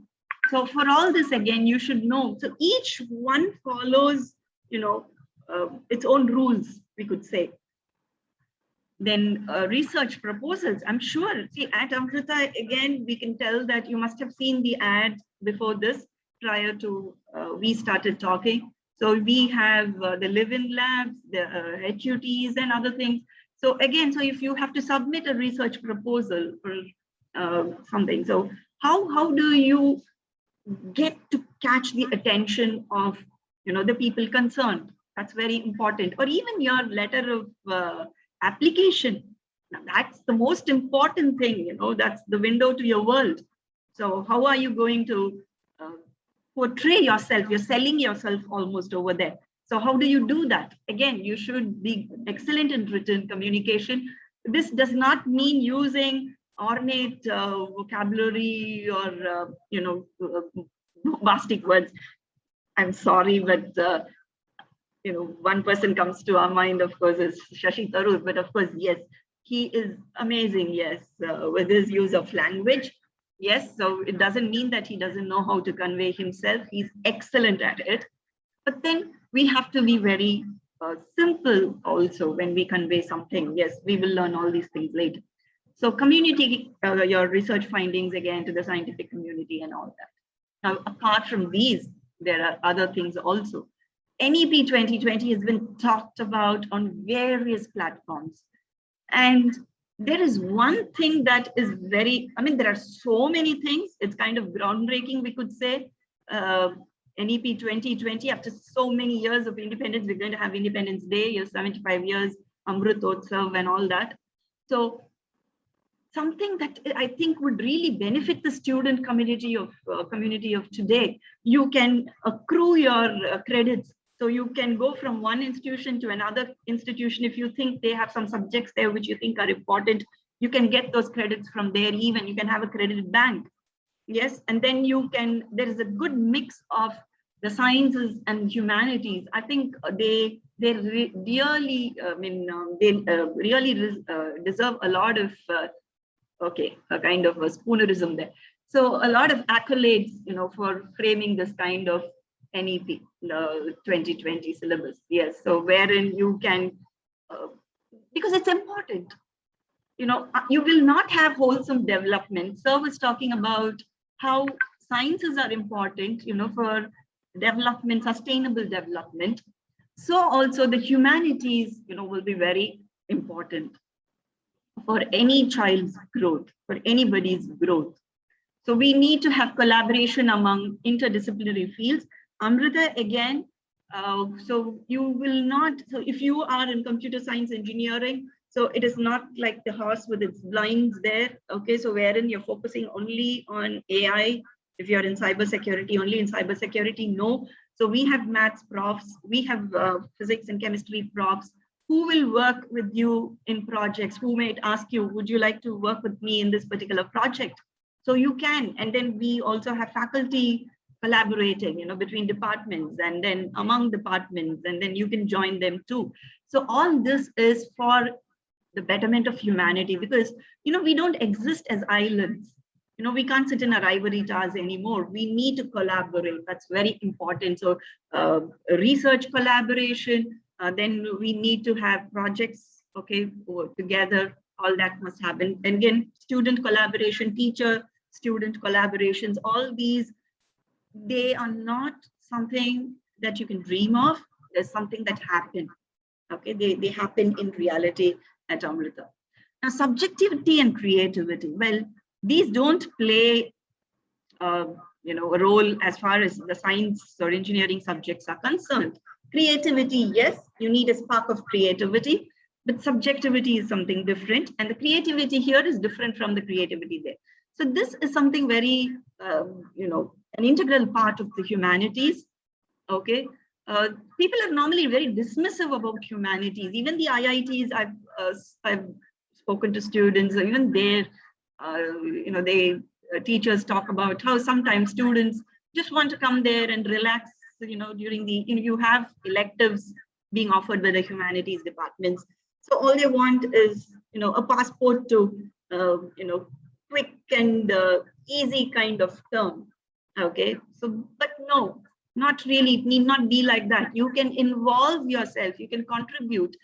S1: So for all this, again, you should know. So each one follows, its own rules, we could say. Then research proposals, I'm sure. See, at Amrita, again, we can tell that you must have seen the ad before this, prior to we started talking. So we have the live-in labs, the HUTs and other things. So again, so if you have to submit a research proposal for something, so how do you get to catch the attention of the people concerned? That's very important. Or even your letter of application. Now, that's the most important thing. That's the window to your world. So how are you going to portray yourself? You're selling yourself almost over there. So how do you do that? Again, you should be excellent in written communication. This does not mean using ornate vocabulary or bombastic words. I'm sorry, but one person comes to our mind, of course, is Shashi Tharoor. But of course, yes, he is amazing. Yes, with his use of language. Yes, so it doesn't mean that he doesn't know how to convey himself. He's excellent at it. But then we have to be very simple also when we convey something. Yes, we will learn all these things later. So communicate your research findings again to the scientific community and all that. Now, apart from these, there are other things also. NEP 2020 has been talked about on various platforms. And there is one thing that is there are so many things. It's kind of groundbreaking, we could say. NEP 2020, after so many years of independence, we're going to have Independence Day, 75 years, Amrutotsav and all that. So something that I think would really benefit the student community of today. You can accrue your credits. So you can go from one institution to another institution. If you think they have some subjects there which you think are important, you can get those credits from there. Even you can have a credit bank. Yes, and then there is a good mix of the sciences and humanities. I think they really deserve a lot of a kind of a spoonerism there. So a lot of accolades, for framing this kind of NEP 2020 syllabus. Yes, so wherein you can, because it's important. You will not have wholesome development. Sir was talking about how sciences are important, for development, sustainable development. So also the humanities, will be very important for any child's growth, for anybody's growth. So we need to have collaboration among interdisciplinary fields. Amrita, again, so you will not, so if you are in computer science engineering, so it is not like the horse with its blinds there, okay? So wherein you're focusing only on AI, if you're in cybersecurity, only in cybersecurity, no. So we have maths profs, we have physics and chemistry profs who will work with you in projects, who might ask you, would you like to work with me in this particular project? So you can, and then we also have faculty collaborating, between departments and then among departments, and then you can join them too. So all this is for the betterment of humanity, because, we don't exist as islands. We can't sit in our ivory towers anymore. We need to collaborate. That's very important. So research collaboration, then we need to have projects, okay, together, all that must happen. And again, student collaboration, teacher-student collaborations, all these, they are not something that you can dream of. There's something that happened, okay? They happen in reality at Amrita. Now, subjectivity and creativity, well, these don't play a role as far as the science or engineering subjects are concerned. Creativity, yes, you need a spark of creativity, but subjectivity is something different, and the creativity here is different from the creativity there. So this is something very, an integral part of the humanities, okay? People are normally very dismissive about humanities. Even the IITs, I've spoken to students, even there, teachers talk about how sometimes students just want to come there and relax, during the, you have electives being offered by the humanities departments. So all they want is, a passport to, quick and easy kind of term, okay? So, but no, not really, it need not be like that. You can involve yourself, you can contribute.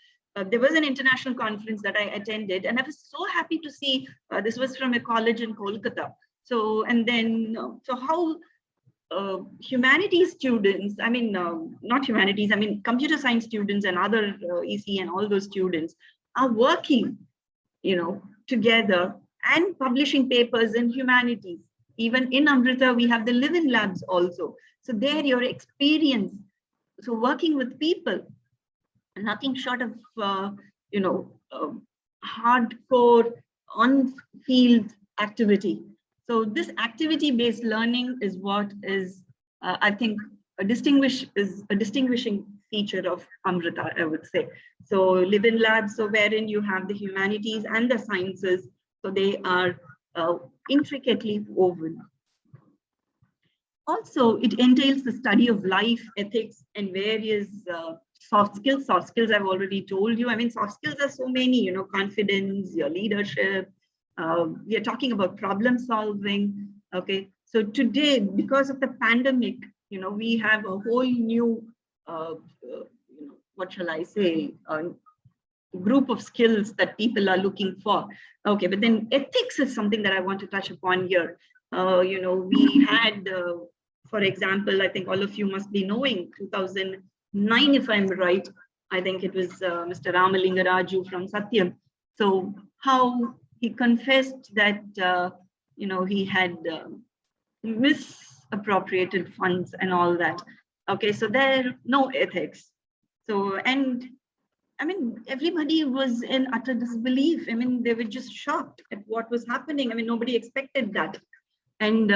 S1: There was an international conference that I attended, and I was so happy to see, this was from a college in Kolkata. So, and then, so how humanities students, not humanities, computer science students and other EC and all those students are working, together and publishing papers in humanities. Even in Amrita, we have the Live-in Labs also. So there your experience, so working with people, nothing short of, hardcore on-field activity. So this activity-based learning is what is, I think, a distinguishing feature of Amrita, I would say. So Live-in Labs, so wherein you have the humanities and the sciences, so they are intricately woven. Also, it entails the study of life, ethics, and various soft skills. Soft skills, I've already told you. I mean, soft skills are so many, confidence, your leadership. We are talking about problem solving. Okay, so today, because of the pandemic, we have a whole new, what shall I say, group of skills that people are looking for. Okay, but then ethics is something that I want to touch upon here. We had, for example, I think all of you must be knowing 2009, if I'm right, I think it was Mr. Ramalinga Raju from Satyam. So how he confessed that, he had misappropriated funds and all that. Okay, so there no ethics. So, and I mean, everybody was in utter disbelief. I mean, they were just shocked at what was happening. I mean, nobody expected that. And,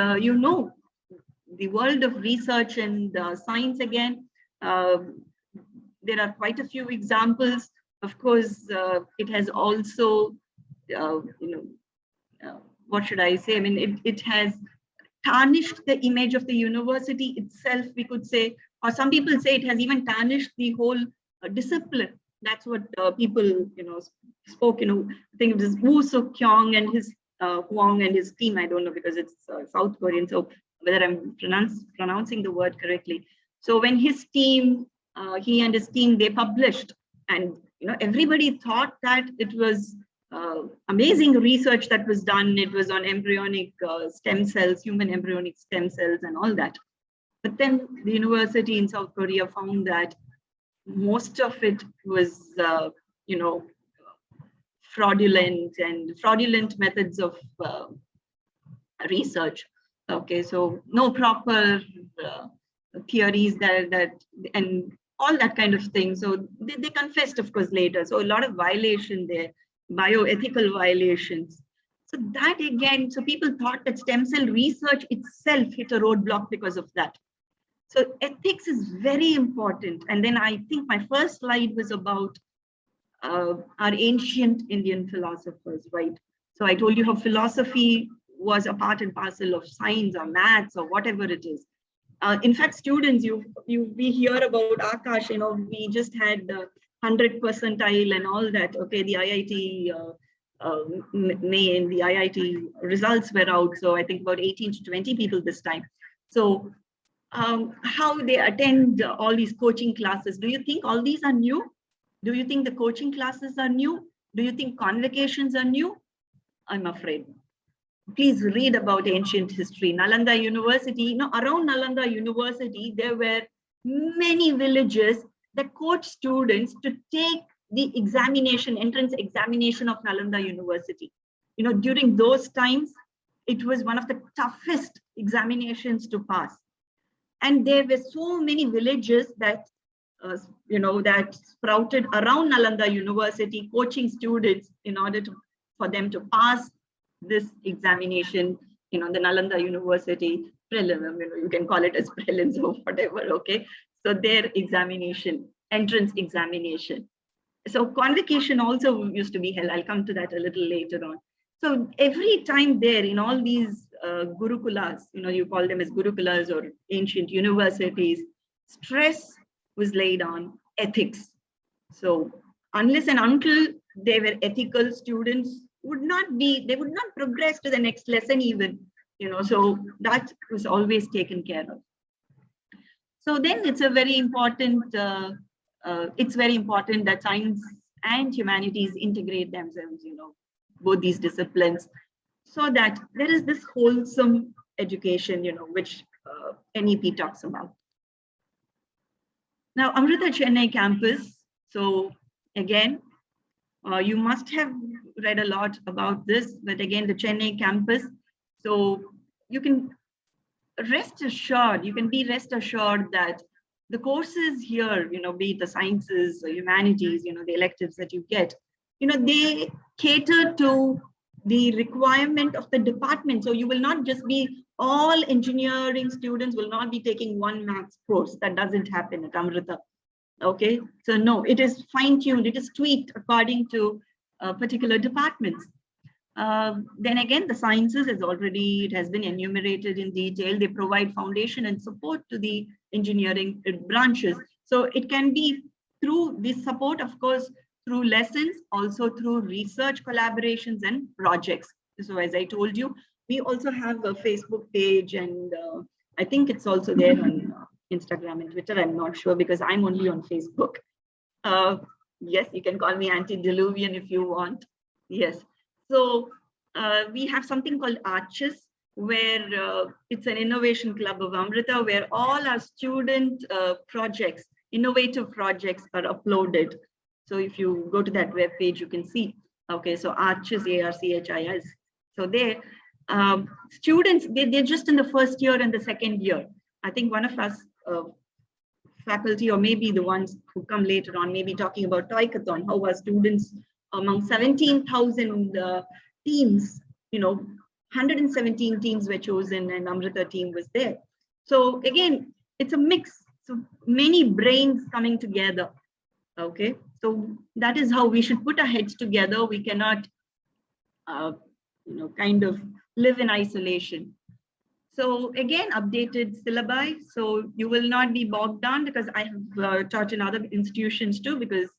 S1: the world of research and science again, there are quite a few examples. Of course, it has also, what should I say? I mean, it has tarnished the image of the university itself, we could say, or some people say it has even tarnished the whole discipline. That's what people, spoke, I think it was Woo Suk Kyung and his Huang and his team. I don't know because it's South Korean, so whether I'm pronouncing the word correctly. So when his team, he and his team, they published, and everybody thought that it was amazing research that was done. It was on embryonic stem cells, human embryonic stem cells and all that. But then the university in South Korea found that most of it was, fraudulent methods of research. Okay, so no proper theories that and all that kind of thing. So they confessed, of course, later. So a lot of violation there, bioethical violations. So that again, so people thought that stem cell research itself hit a roadblock because of that. So ethics is very important. And then I think my first slide was about our ancient Indian philosophers, right? So I told you how philosophy was a part and parcel of science or maths or whatever it is. In fact, students, we hear about Akash, we just had the 100 percentile and all that. Okay, the IIT May and the IIT results were out. So I think about 18 to 20 people this time. So how they attend all these coaching classes. Do you think all these are new? Do you think the coaching classes are new? Do you think convocations are new? I'm afraid. Please read about ancient history. Nalanda University, around Nalanda University, there were many villages that coach students to take the examination, entrance examination of Nalanda University. During those times, it was one of the toughest examinations to pass. And there were so many villages that, that sprouted around Nalanda University, coaching students in order for them to pass this examination, the Nalanda University prelim, you can call it as prelims or whatever, okay? So their examination, entrance examination. So convocation also used to be held. I'll come to that a little later on. So every time there in all these gurukulas, you call them as gurukulas or ancient universities, stress was laid on ethics. So unless and until they were ethical, students would not progress to the next lesson even, so that was always taken care of. So then it's very important that science and humanities integrate themselves, both these disciplines, so that there is this wholesome education, which NEP talks about. Now, Amrita Chennai campus, so again, You must have read a lot about this, but again, the Chennai campus. So you can rest assured, you can be rest assured that the courses here, be it the sciences or humanities, the electives that you get, they cater to the requirement of the department. So you will not just be, all engineering students will not be taking one maths course. That doesn't happen at Amrita. Okay, so no, it is fine-tuned, it is tweaked according to particular departments. Then again, the sciences it has been enumerated in detail. They provide foundation and support to the engineering branches. So it can be through this support, of course, through lessons, also through research collaborations and projects. So as I told you, we also have a Facebook page, and I think it's also there on Instagram and Twitter. I'm not sure because I'm only on Facebook. Yes, you can call me Antediluvian if you want. Yes. So we have something called Arches, where it's an innovation club of Amrita, where all our student projects, innovative projects are uploaded. So if you go to that web page, you can see. Okay, so Arches, ARCHIS. So they students, they're just in the first year and the second year. I think one of us faculty, or maybe the ones who come later on, maybe talking about Toykathon, how our students among 17,000 teams, 117 teams were chosen and Amrita team was there. So again, it's a mix. So many brains coming together. Okay, so that is how we should put our heads together. We cannot, kind of live in isolation. So again, updated syllabi. So you will not be bogged down, because I have taught in other institutions too, because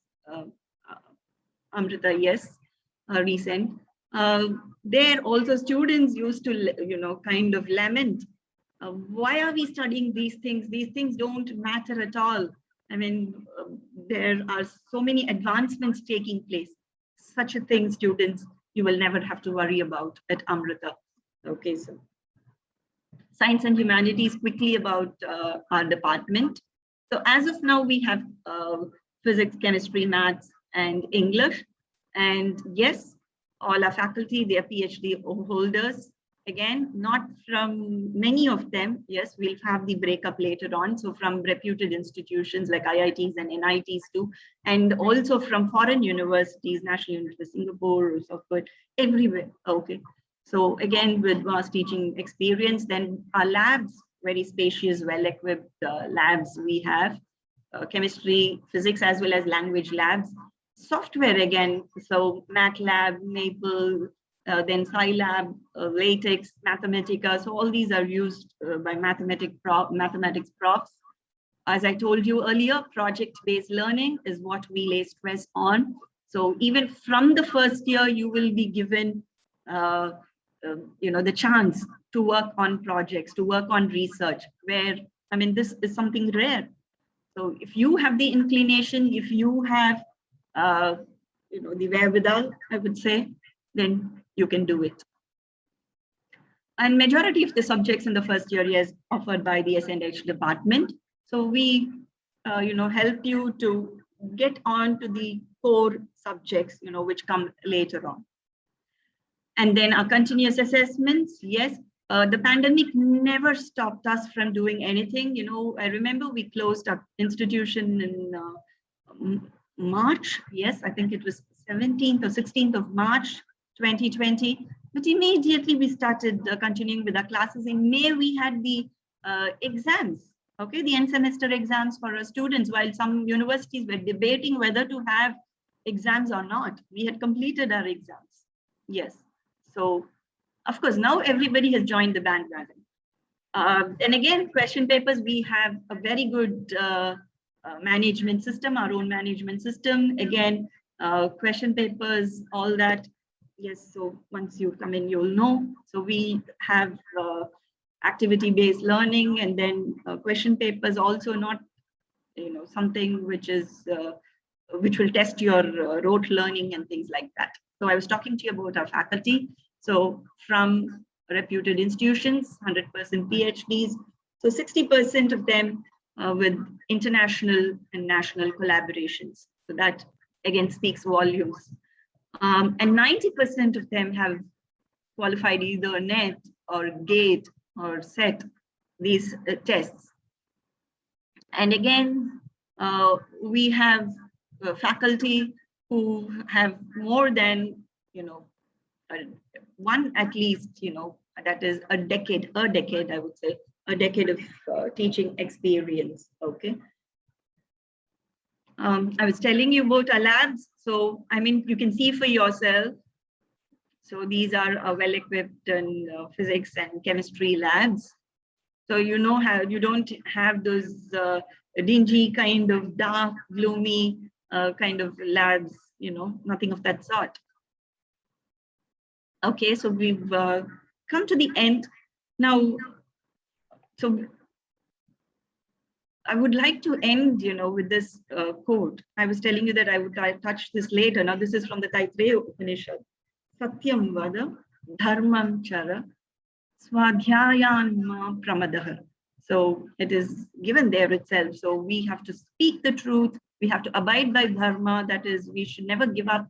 S1: Amrita, yes, recent. There also students used to, kind of lament, why are we studying these things? These things don't matter at all. I mean, there are so many advancements taking place. Such a thing, students, you will never have to worry about at Amrita. Okay, so science and humanities, quickly about our department. So as of now, we have physics, chemistry, maths, and English. And yes, all our faculty, they are PhD holders. Again, not from many of them. Yes, we'll have the breakup later on. So from reputed institutions like IITs and NITs too, and also from foreign universities, National University of Singapore, Oxford, everywhere. Okay. So again, with vast teaching experience, then our labs, very spacious, well-equipped labs we have, chemistry, physics, as well as language labs. Software again, so MATLAB, Maple, then Scilab, LaTeX, Mathematica. So all these are used by mathematics profs. As I told you earlier, project-based learning is what we lay stress on. So even from the first year, you will be given the chance to work on projects, to work on research, where, I mean, this is something rare. So if you have the inclination, if you have, the wherewithal, I would say, then you can do it. And majority of the subjects in the first year is offered by the SNH department. So we, help you to get on to the core subjects, which come later on. And then our continuous assessments, yes, the pandemic never stopped us from doing anything. I remember we closed our institution in March. Yes, I think it was 17th or 16th of March, 2020. But immediately we started continuing with our classes. In May, we had the exams, okay, the end semester exams for our students, while some universities were debating whether to have exams or not. We had completed our exams. Yes. So, of course, now everybody has joined the bandwagon. And again, question papers, we have a very good management system, our own management system. Again, question papers, all that. Yes, so once you come in, you'll know. So we have activity-based learning, and then question papers also, not, something which is, which will test your rote learning and things like that. So I was talking to you about our faculty. So from reputed institutions, 100% PhDs. So 60% of them with international and national collaborations. So that again speaks volumes. And 90% of them have qualified either NET or GATE or SET, these tests. And again, we have faculty who have more than, one at least, that is a decade, I would say, a decade of teaching experience, okay? I was telling you about our labs. So, I mean, you can see for yourself. So these are well-equipped and physics and chemistry labs. So you know how you don't have those dingy kind of dark, gloomy kind of labs, nothing of that sort. Okay, so we've come to the end. Now, so I would like to end, with this quote. I was telling you that I would touch this later. Now, this is from the Taittiriya Upanishad. Satyam vada, dharmam chara, swadhyayanma pramadah. So it is given there itself. So we have to speak the truth. We have to abide by dharma. That is, we should never give up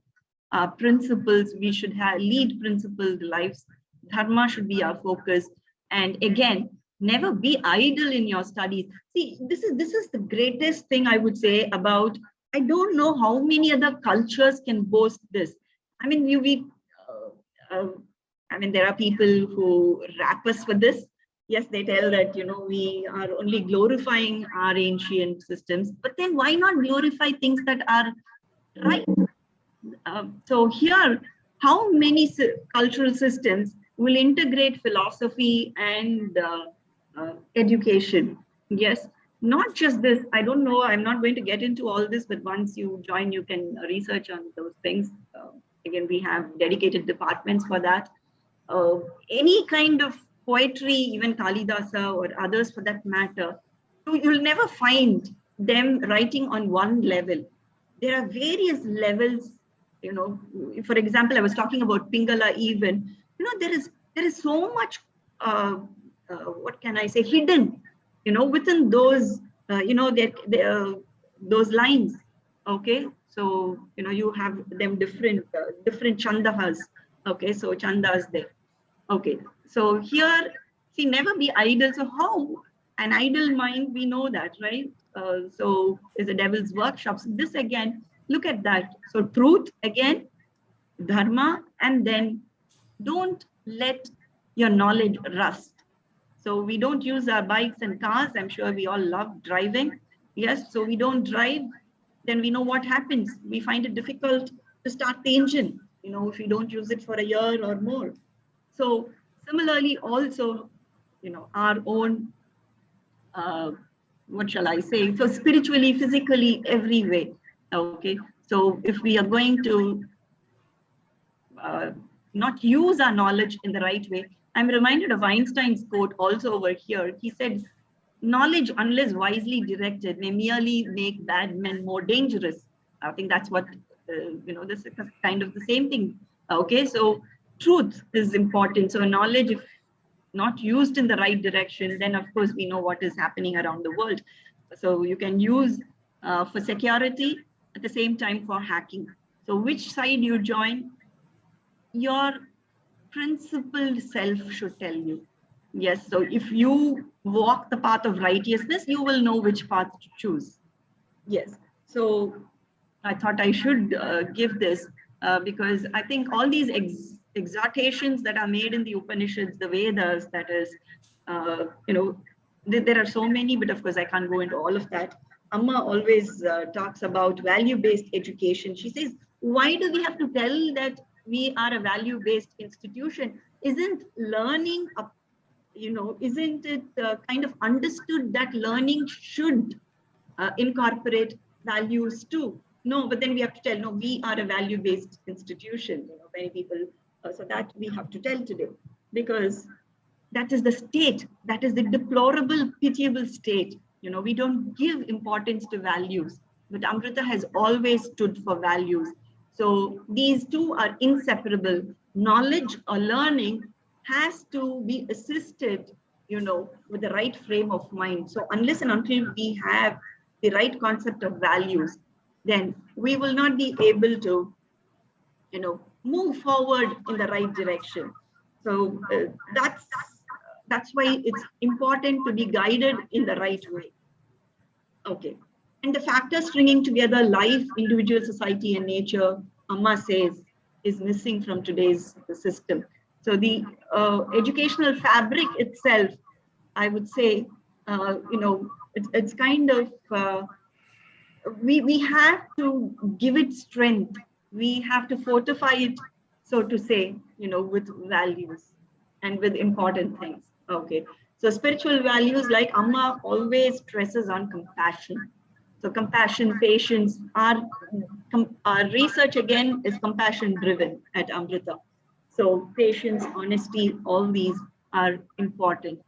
S1: our principles. We should lead principled lives. Dharma should be our focus. And again, never be idle in your studies. See, this is the greatest thing I would say about, I don't know how many other cultures can boast this. I mean, there are people who rap us for this. Yes, they tell that, we are only glorifying our ancient systems, but then why not glorify things that are right? So here, how many cultural systems will integrate philosophy and education? Yes, not just this. I don't know. I'm not going to get into all this, but once you join, you can research on those things. Again, we have dedicated departments for that. Any kind of poetry, even Kalidasa or others for that matter, you'll never find them writing on one level. There are various levels. For example, I was talking about Pingala even. There is so much. What can I say? Hidden. Within those. Those lines. Okay. So you have them different chandahas. Okay. So chandas there. Okay. So here, see, never be idle. So how an idle mind? We know that, right? So is the devil's workshop. So this again. Look at that. So truth again, dharma, and then don't let your knowledge rust. So we don't use our bikes and cars. I'm sure we all love driving. Yes, so we don't drive. Then we know what happens. We find it difficult to start the engine, if we don't use it for a year or more. So similarly, also, our own, what shall I say? So spiritually, physically, every way. Okay, so if we are going to not use our knowledge in the right way, I'm reminded of Einstein's quote also over here. He said, knowledge, unless wisely directed, may merely make bad men more dangerous. I think that's what, this is kind of the same thing. Okay, so truth is important. So knowledge, if not used in the right direction, then of course we know what is happening around the world. So you can use for security, at the same time for hacking. So which side you join, your principled self should tell you. Yes, so if you walk the path of righteousness, you will know which path to choose. Yes, so I thought I should give this because I think all these exhortations that are made in the Upanishads, the Vedas, that is, there are so many, but of course I can't go into all of that. Amma always talks about value-based education. She says, why do we have to tell that we are a value-based institution? Isn't learning, isn't it kind of understood that learning should incorporate values too? No, but then we have to tell, no, we are a value-based institution. Many people, so that we have to tell today, because that is the state, that is the deplorable, pitiable state. We don't give importance to values, but Amrita has always stood for values. So these two are inseparable. Knowledge or learning has to be assisted, with the right frame of mind. So unless and until we have the right concept of values, then we will not be able to move forward in the right direction. So that's why it's important to be guided in the right way. Okay. And the factors stringing together life, individual, society, and nature, Amma says, is missing from today's system. So the educational fabric itself, I would say, it's kind of, we have to give it strength. We have to fortify it, so to say, with values and with important things. Okay. So spiritual values, like Amma always stresses on compassion. So compassion, patience, our research again is compassion driven at Amrita. So patience, honesty, all these are important.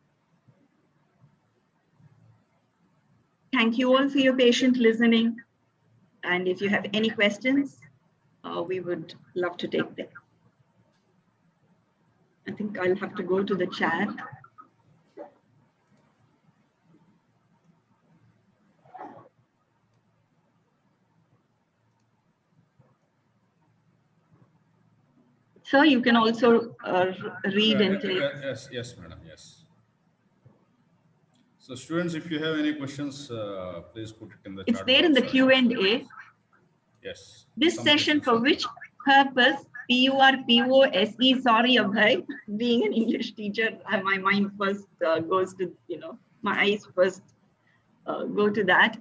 S1: Thank you all for your patient listening. And if you have any questions, we would love to take them. I think I'll have to go to the chat. Sir, you can also read and take.
S2: Yes, madam, yes. So students, if you have any questions, please put it in the chat.
S1: It's there in the Q&A.
S2: Yes.
S1: This session for which purpose? PURPOSE, sorry, Abhay, being an English teacher, my mind first goes to, my eyes first go to that.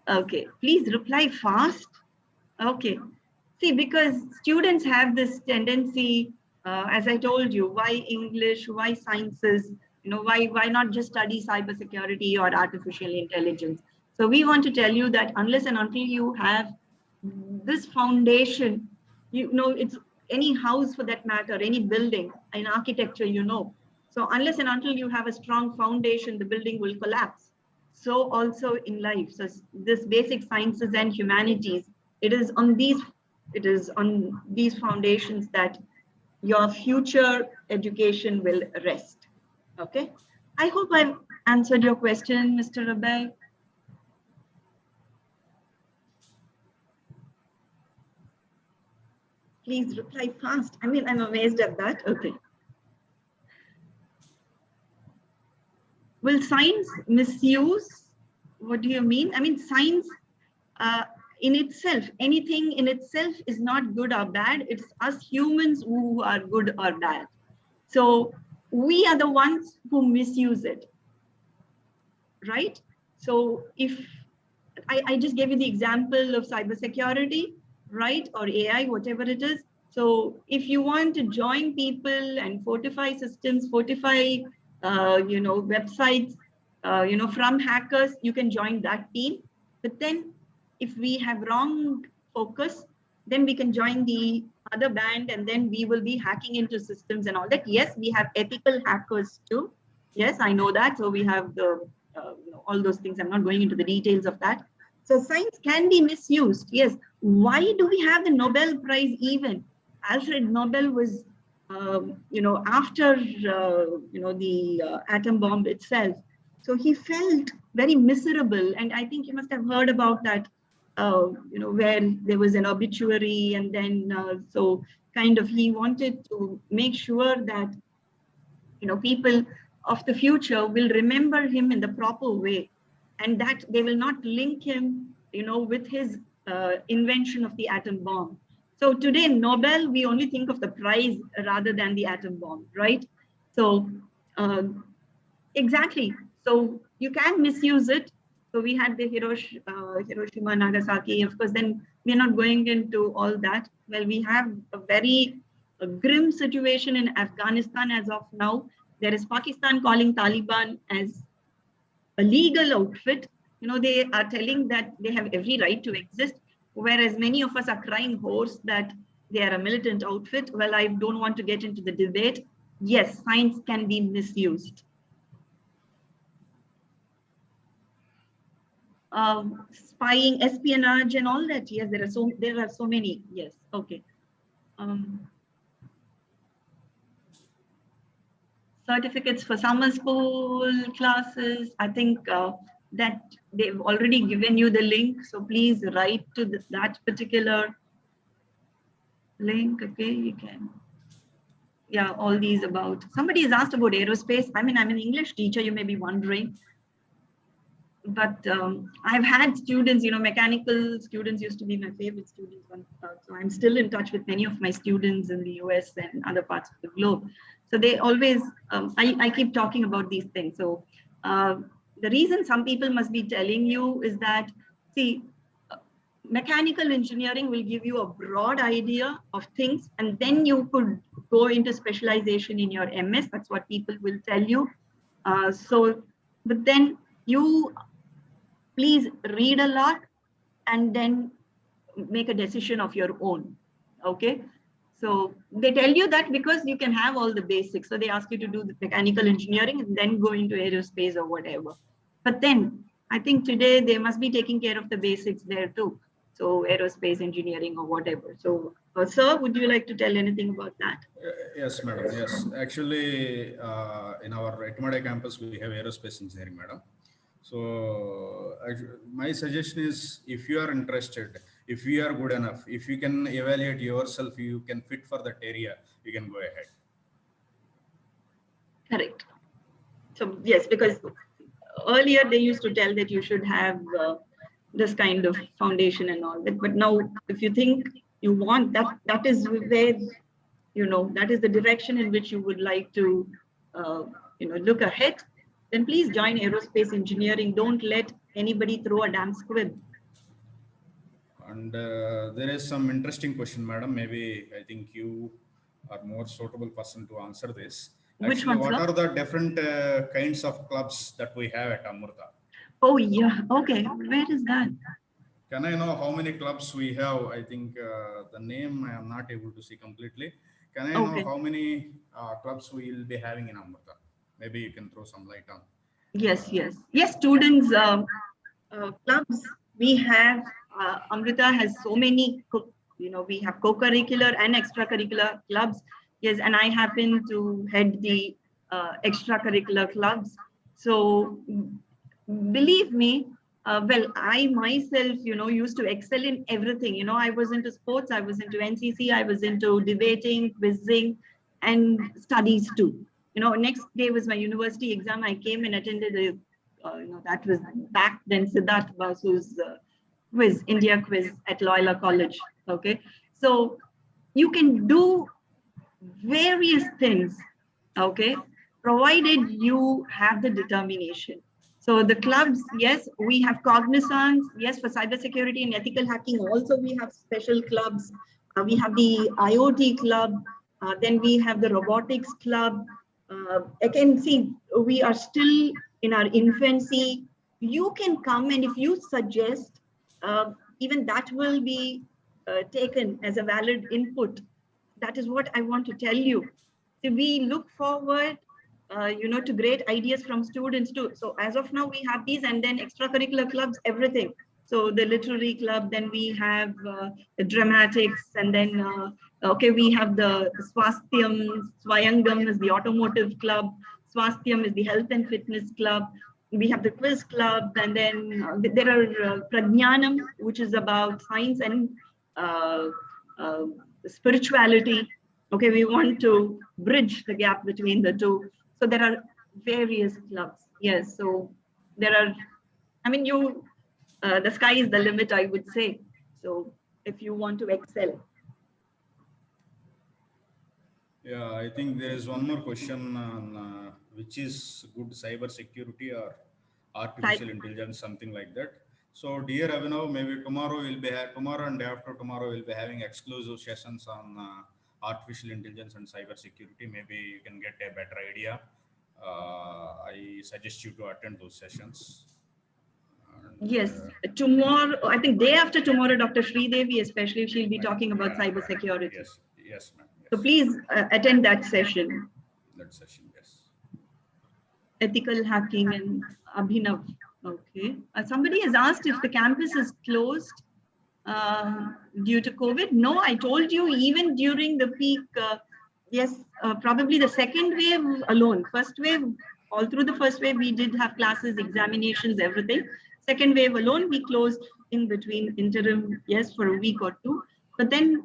S1: Okay, please reply fast. Okay. See, because students have this tendency, as I told you, why English, why sciences, why not just study cybersecurity or artificial intelligence? So we want to tell you that unless and until you have this foundation, it's any house for that matter, any building, in architecture, So unless and until you have a strong foundation, the building will collapse. So also in life, so this basic sciences and humanities, it is on these foundations that your future education will rest. Okay. I hope I've answered your question, Mr. Abhay. Please reply fast. I mean, I'm amazed at that. Okay. Will science misuse? What do you mean? I mean, science in itself, anything in itself is not good or bad. It's us humans who are good or bad. So we are the ones who misuse it, right? So if I just gave you the example of cybersecurity, right? Or AI, whatever it is. So if you want to join people and fortify systems, fortify, websites, from hackers, you can join that team. But then if we have wrong focus, then we can join the other band, and then we will be hacking into systems and all that. Yes, we have ethical hackers too. Yes, I know that. So we have the all those things. I'm not going into the details of that. So science can be misused. Yes. Why do we have the Nobel Prize even? Alfred Nobel was, after, the atom bomb itself. So he felt very miserable. And I think you must have heard about that, where there was an obituary, and then so kind of he wanted to make sure that, people of the future will remember him in the proper way, and that they will not link him, with his invention of the atom bomb. So today, Nobel, we only think of the prize rather than the atom bomb, right? So exactly. So you can misuse it. So we had the Hiroshima, Nagasaki. Of course, then we're not going into all that. Well, we have a very grim situation in Afghanistan as of now. There is Pakistan calling Taliban as a legal outfit. They are telling that they have every right to exist, whereas many of us are crying hoarse that they are a militant outfit. Well, I don't want to get into the debate. Yes, science can be misused. Spying, espionage, and all that. Yes, there are so many. Yes. Okay. Certificates for summer school classes. I think that they've already given you the link. So please write to that particular link. Okay, you can. Yeah, all these about. Somebody has asked about aerospace. I mean, I'm an English teacher. You may be wondering. But I've had students, mechanical students used to be my favorite students. So I'm still in touch with many of my students in the US and other parts of the globe. So they always, I keep talking about these things. So the reason some people must be telling you is that, see, mechanical engineering will give you a broad idea of things, and then you could go into specialization in your MS. That's what people will tell you. But then you please read a lot and then make a decision of your own. Okay. So they tell you that because you can have all the basics. So they ask you to do the mechanical engineering and then go into aerospace or whatever. But then I think today they must be taking care of the basics there too. So aerospace engineering or whatever. So sir, would you like to tell anything about that?
S2: Yes, madam. Yes, actually, in our Etmada campus, we have aerospace engineering, madam. So my suggestion is, if you are interested, if you are good enough, if you can evaluate yourself, you can fit for that area, you can go ahead.
S1: Correct. So yes, because earlier they used to tell that you should have this kind of foundation and all that. But now, if you think you want that, that is where, that is the direction in which you would like to, look ahead, then please join aerospace engineering. Don't let anybody throw a damn squib.
S2: And there is some interesting question, madam. Maybe I think you are more suitable person to answer this. Actually, what are the different kinds of clubs that we have at Amrita?
S1: Oh, yeah. Okay. Where is that?
S2: Can I know how many clubs we have? I think the name I am not able to see completely. Can I know how many clubs we will be having in Amrita? Maybe you can throw some light on.
S1: Yes, students clubs. We have Amrita has so many, we have co-curricular and extracurricular clubs. Yes, and I happen to head the extracurricular clubs. So believe me, well, I myself, used to excel in everything. I was into sports, I was into NCC, I was into debating, quizzing, and studies too. Next day was my university exam. I came and attended a, that was back then Siddharth Basu's quiz, India quiz at Loyola College. Okay, so you can do various things. Okay, provided you have the determination. So the clubs, yes, we have cognizance. Yes, for cybersecurity and ethical hacking, also we have special clubs. We have the IoT club. Then we have the robotics club. I can see we are still in our infancy. You can come, and if you suggest, even that will be taken as a valid input. That is what I want to tell you. So we look forward, to great ideas from students too. So as of now, we have these, and then extracurricular clubs, everything. So the literary club, then we have the dramatics, and then, okay, we have the Swasthyam, Swayangam is the automotive club, Swasthyam is the health and fitness club. We have the quiz club, and then there are Prajnanam, which is about science and spirituality. Okay, we want to bridge the gap between the two. So there are various clubs. Yes, so there are, I mean, the sky is the limit, I would say. So if you want to excel.
S2: Yeah, I think there is one more question on which is good cyber security or artificial intelligence, something like that. So dear Abhinav, maybe tomorrow tomorrow and day after tomorrow we'll be having exclusive sessions on artificial intelligence and cyber security. Maybe you can get a better idea. I suggest you to attend those sessions.
S1: And, yes, tomorrow, I think day after tomorrow, Dr. Sridevi, especially, she'll be talking about cyber security.
S2: Yes, ma'am. Yes.
S1: So please attend that session.
S2: Yes.
S1: Ethical hacking and Abhinav. Okay. Somebody has asked if the campus is closed due to COVID. No, I told you even during the peak, yes, probably the second wave alone. First wave, all through the first wave, we did have classes, examinations, everything. Second wave alone, we closed in between interim, yes, for a week or two. But then,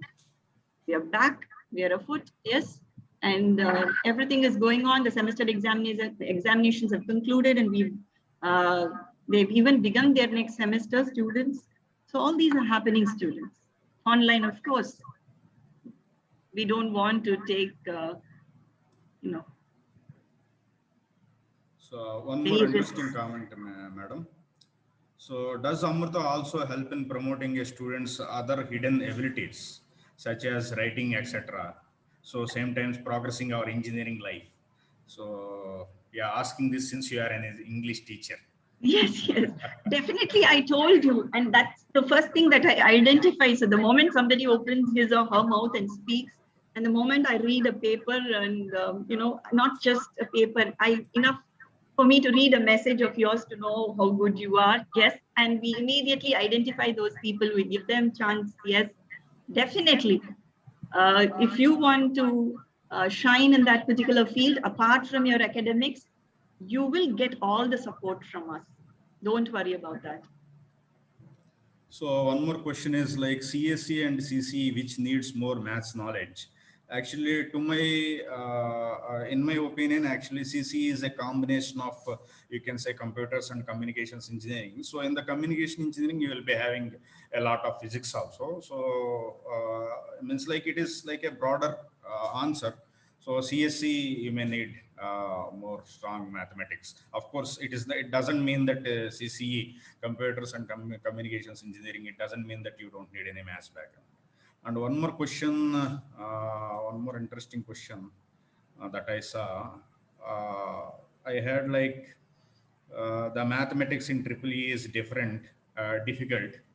S1: We are back, we are afoot, yes. And everything is going on. The semester examinations have concluded, and they've even begun their next semester, students. So all these are happening, students. Online, of course. We don't want to take,
S2: So one more interesting comment, madam. So does Amrita also help in promoting a student's other hidden abilities, such as writing, etc.? So same times progressing our engineering life. So yeah, asking this since you are an English teacher.
S1: Yes, definitely. I told you, and that's the first thing that I identify. So the moment somebody opens his or her mouth and speaks, and the moment I read a paper, and not just a paper, enough for me to read a message of yours to know how good you are. Yes, and we immediately identify those people. We give them chance. Yes, definitely. If you want to shine in that particular field, apart from your academics, you will get all the support from us. Don't worry about that.
S2: So one more question is like CSE and CCE, which needs more maths knowledge? Actually, in my opinion, actually CCE is a combination of, you can say, computers and communications engineering. So in the communication engineering, you will be having a lot of physics also. So means like it is like a broader answer. So CSE, you may need more strong mathematics. Of course, it doesn't mean that CCE, computers and communications engineering, it doesn't mean that you don't need any maths background. And one more question, one more interesting question that I saw. I heard like the mathematics in EEE is difficult,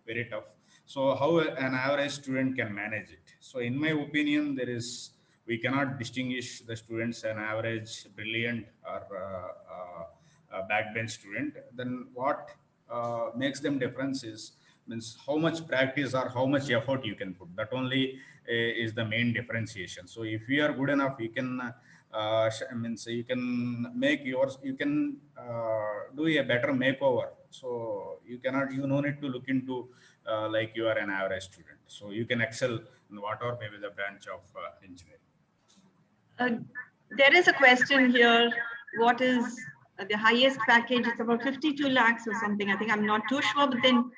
S2: very tough. So how an average student can manage it? So in my opinion, we cannot distinguish the students an average, brilliant, or backbench student. Then what makes them difference means how much practice or how much effort you can put. That only is the main differentiation. So if you are good enough, you can you can make yours, you can do a better makeover. So you no need to look into like you are an average student. So you can excel in whatever maybe the branch of engineering.
S1: There is a question here. What is the highest package? It's about 52 lakhs or something. I think I'm not too sure, but then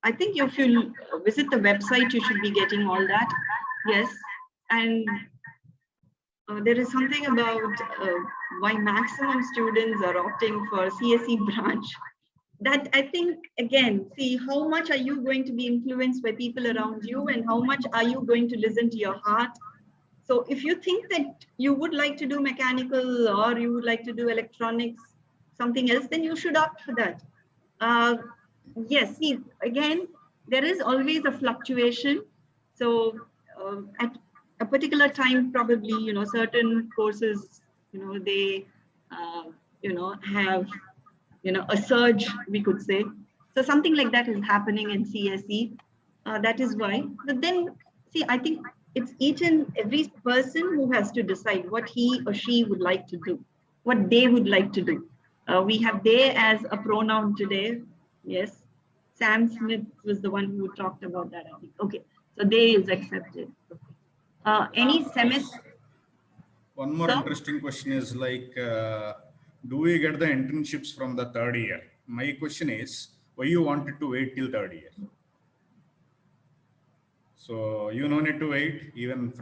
S1: I think if you visit the website, you should be getting all that. Yes. And there is something about why maximum students are opting for CSE branch. That I think, again, see, how much are you going to be influenced by people around you, and how much are you going to listen to your heart? So if you think that you would like to do mechanical or you would like to do electronics, something else, then you should opt for that. Yes, see, again, there is always a fluctuation. So at a particular time, probably, certain courses, they, have, a surge, we could say. So something like that is happening in CSE. That is why. But then, see, I think it's each and every person who has to decide what he or she would like to do, what they would like to do. We have they as a pronoun today. Yes. Sam Smith was the one who talked about that, I think. Okay. So they is accepted. Any semester?
S2: One more interesting question is like, do we get the internships from the third year? My question is, why you wanted to wait till third year? So you no need to wait even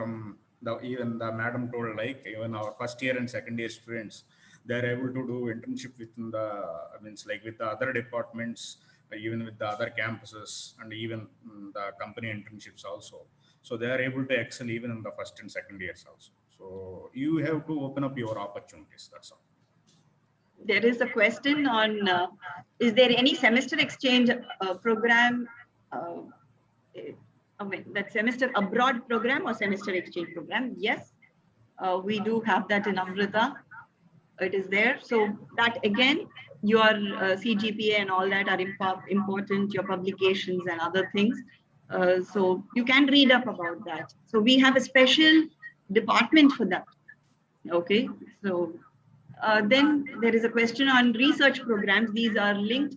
S2: the madam told, like even our first year and second year students, they're able to do internship within with the other departments, even with the other campuses, and even the company internships also. So they are able to excel even in the first and second years also. So you have to open up your opportunities. That's all.
S1: There is a question on, is there any semester exchange program, that semester abroad program or semester exchange program? Yes, we do have that in Amrita. It is there. So that again, your CGPA and all that are important, your publications and other things. So you can read up about that. So we have a special department for that. Okay, so then there is a question on research programs. These are linked.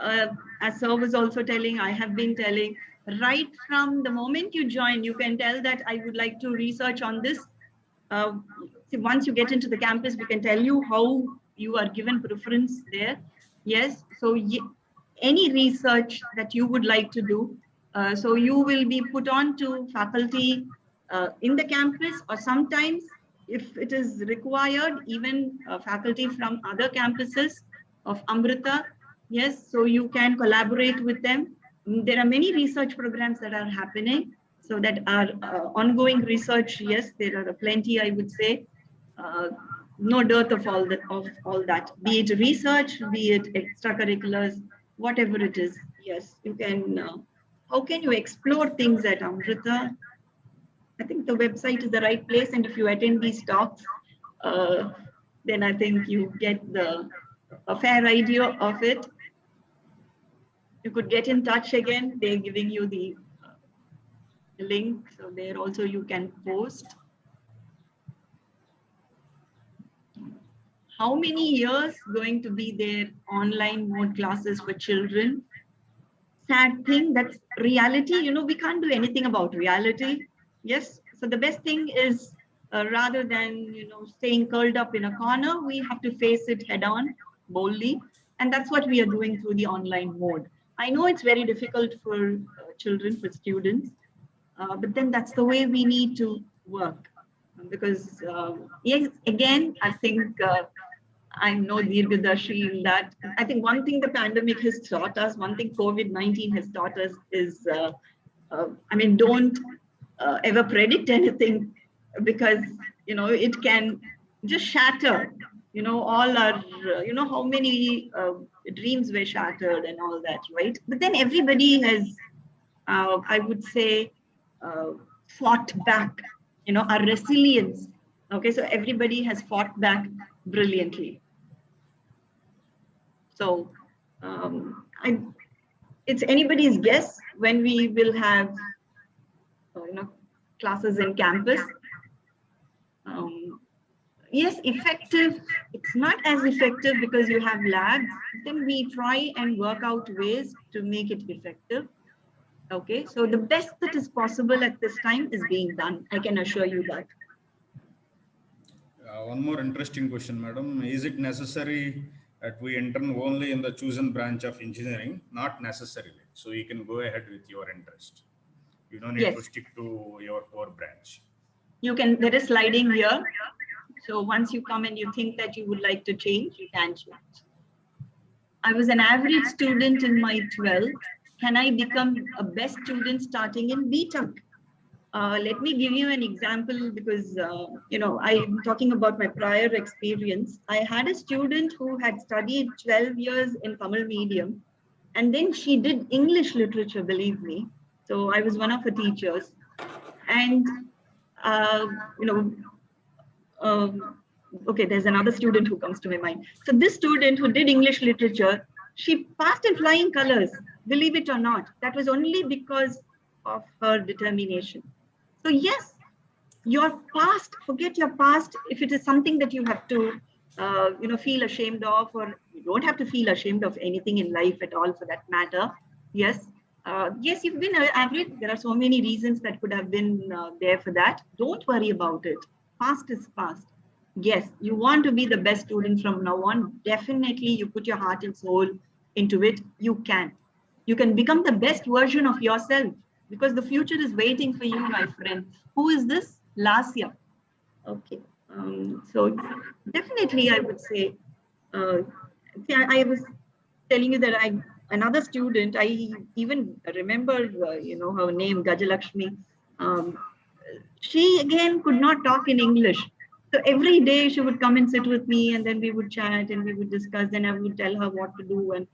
S1: As Sir was also telling, I have been telling, Right from the moment you join, you can tell that I would like to research on this. See, once you get into the campus, we can tell you how you are given preference there. Yes, so any research that you would like to do, so you will be put on to faculty in the campus, or sometimes if it is required, even faculty from other campuses of Amrita. Yes, so you can collaborate with them. There are many research programs that are happening, so that are ongoing research. Yes, there are plenty, I would say. No dearth of all that, be it research, be it extracurriculars, whatever it is. Yes, you can. How can you explore things at Amrita? I think the website is the right place, and if you attend these talks, uh, then I think you get a fair idea of it. You could get in touch again. They're giving you the link, so there also you can post. How many years going to be their online mode classes for children? Sad thing, that's reality. You know, we can't do anything about reality. Yes, so the best thing is rather than, you know, staying curled up in a corner, we have to face it head on, boldly. And that's what we are doing through the online mode. I know it's very difficult for children, for students, but then that's the way we need to work. Because, yes, again, I think I know Dirghadashi in that. I think one thing the pandemic has taught us, one thing COVID-19 has taught us is, I mean, don't ever predict anything, because, you know, it can just shatter, you know, all our, you know, how many dreams were shattered and all that, right? But then everybody has, I would say, fought back, you know, our resilience. Okay, so everybody has fought back brilliantly. So it's anybody's guess when we will have, you know, classes in campus. Yes, effective. It's not as effective because you have labs. Then we try and work out ways to make it effective. Okay, so the best that is possible at this time is being done. I can assure you that.
S2: One more interesting question, madam. Is it necessary that we intern only in the chosen branch of engineering? Not necessarily. So you can go ahead with your interest. You don't need to stick to your core branch.
S1: You can, there is sliding here. So once you come and you think that you would like to change, you can change. I was an average student in my 12th. Can I become a best student starting in BTech? Let me give you an example, because, you know, I'm talking about my prior experience. I had a student who had studied 12 years in Tamil medium, and then she did English literature, believe me. So I was one of her teachers. And, you know, okay, there's another student who comes to my mind. So this student who did English literature, she passed in flying colors, believe it or not. That was only because of her determination. So yes, your past, forget your past. If it is something that you have to, you know, feel ashamed of, or you don't have to feel ashamed of anything in life at all, for that matter. Yes, yes, you've been average. There are so many reasons that could have been there for that. Don't worry about it. Past is past. Yes, you want to be the best student from now on. Definitely, you put your heart and soul into it. You can. You can become the best version of yourself, because the future is waiting for you, my friend. Who is this? Lasya. Okay. So definitely, I would say, I was telling you that another student, I even remember, you know, her name, Gajalakshmi. She again could not talk in English. So every day she would come and sit with me, and then we would chat and we would discuss. Then I would tell her what to do. And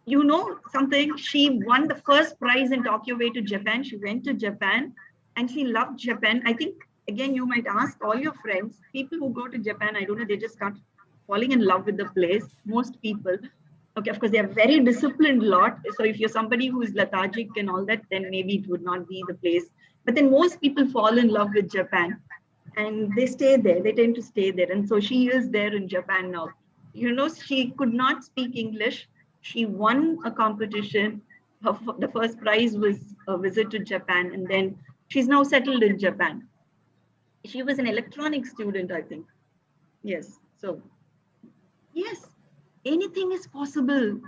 S1: you know something, she won the first prize in Tokyo Way to Japan. She went to Japan and she loved Japan. I think, again, you might ask all your friends, people who go to Japan, I don't know, they just start falling in love with the place. Most people, okay, of course, they are very disciplined lot. So if you're somebody who is lethargic and all that, then maybe it would not be the place. But then most people fall in love with Japan and they stay there. They tend to stay there. And so she is there in Japan now. You know, she could not speak English. She won a competition. The first prize was a visit to Japan, and then she's now settled in Japan. She was an electronics student, I think. Yes. So, yes, anything is possible,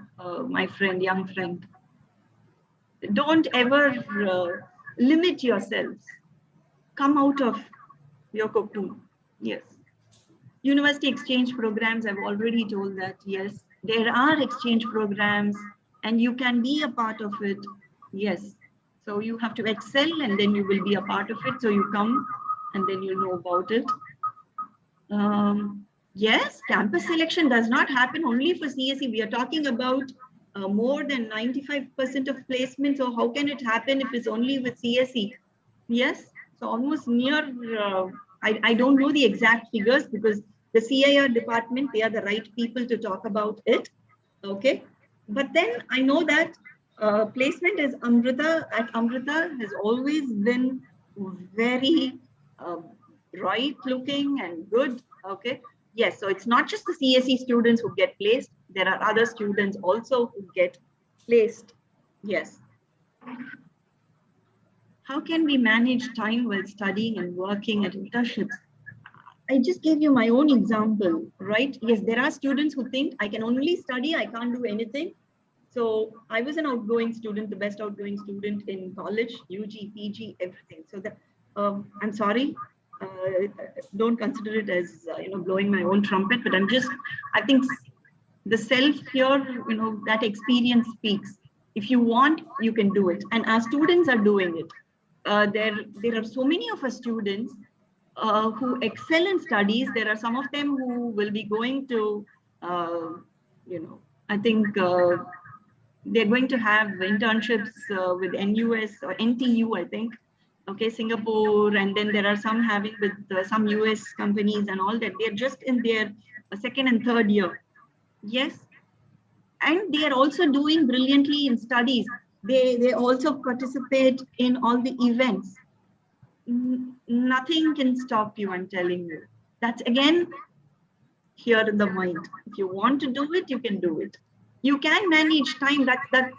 S1: my friend, young friend. Don't ever limit yourselves. Come out of your cocoon. Yes. University exchange programs, I've already told that, yes, there are exchange programs and you can be a part of it. Yes. So you have to excel and then you will be a part of it. So you come and then you know about it. Yes, campus selection does not happen only for CSE. We are talking about more than 95% of placements. So how can it happen if it's only with CSE? Yes, so almost near, I don't know the exact figures because the CIR department, they are the right people to talk about it. Okay. But then I know that placement is at Amrita has always been very bright looking and good. Okay. Yes. So it's not just the CSE students who get placed. There are other students also who get placed. Yes. How can we manage time while studying and working at internships? I just gave you my own example, right? Yes, there are students who think I can only study, I can't do anything. So I was an outgoing student, the best outgoing student in college, UG, PG, everything. So that I'm sorry, don't consider it as blowing my own trumpet, but I think the self here, that experience speaks. If you want, you can do it, and our students are doing it. There are so many of our students who excel in studies. There are some of them who will be going to, I think they're going to have internships with NUS or NTU, I think. Okay, Singapore, and then there are some having with some US companies and all that. They're just in their second and third year. Yes, and they are also doing brilliantly in studies. They also participate in all the events. Nothing can stop you, I'm telling you. That's again here in the mind. If you want to do it, you can do it. You can manage time. That's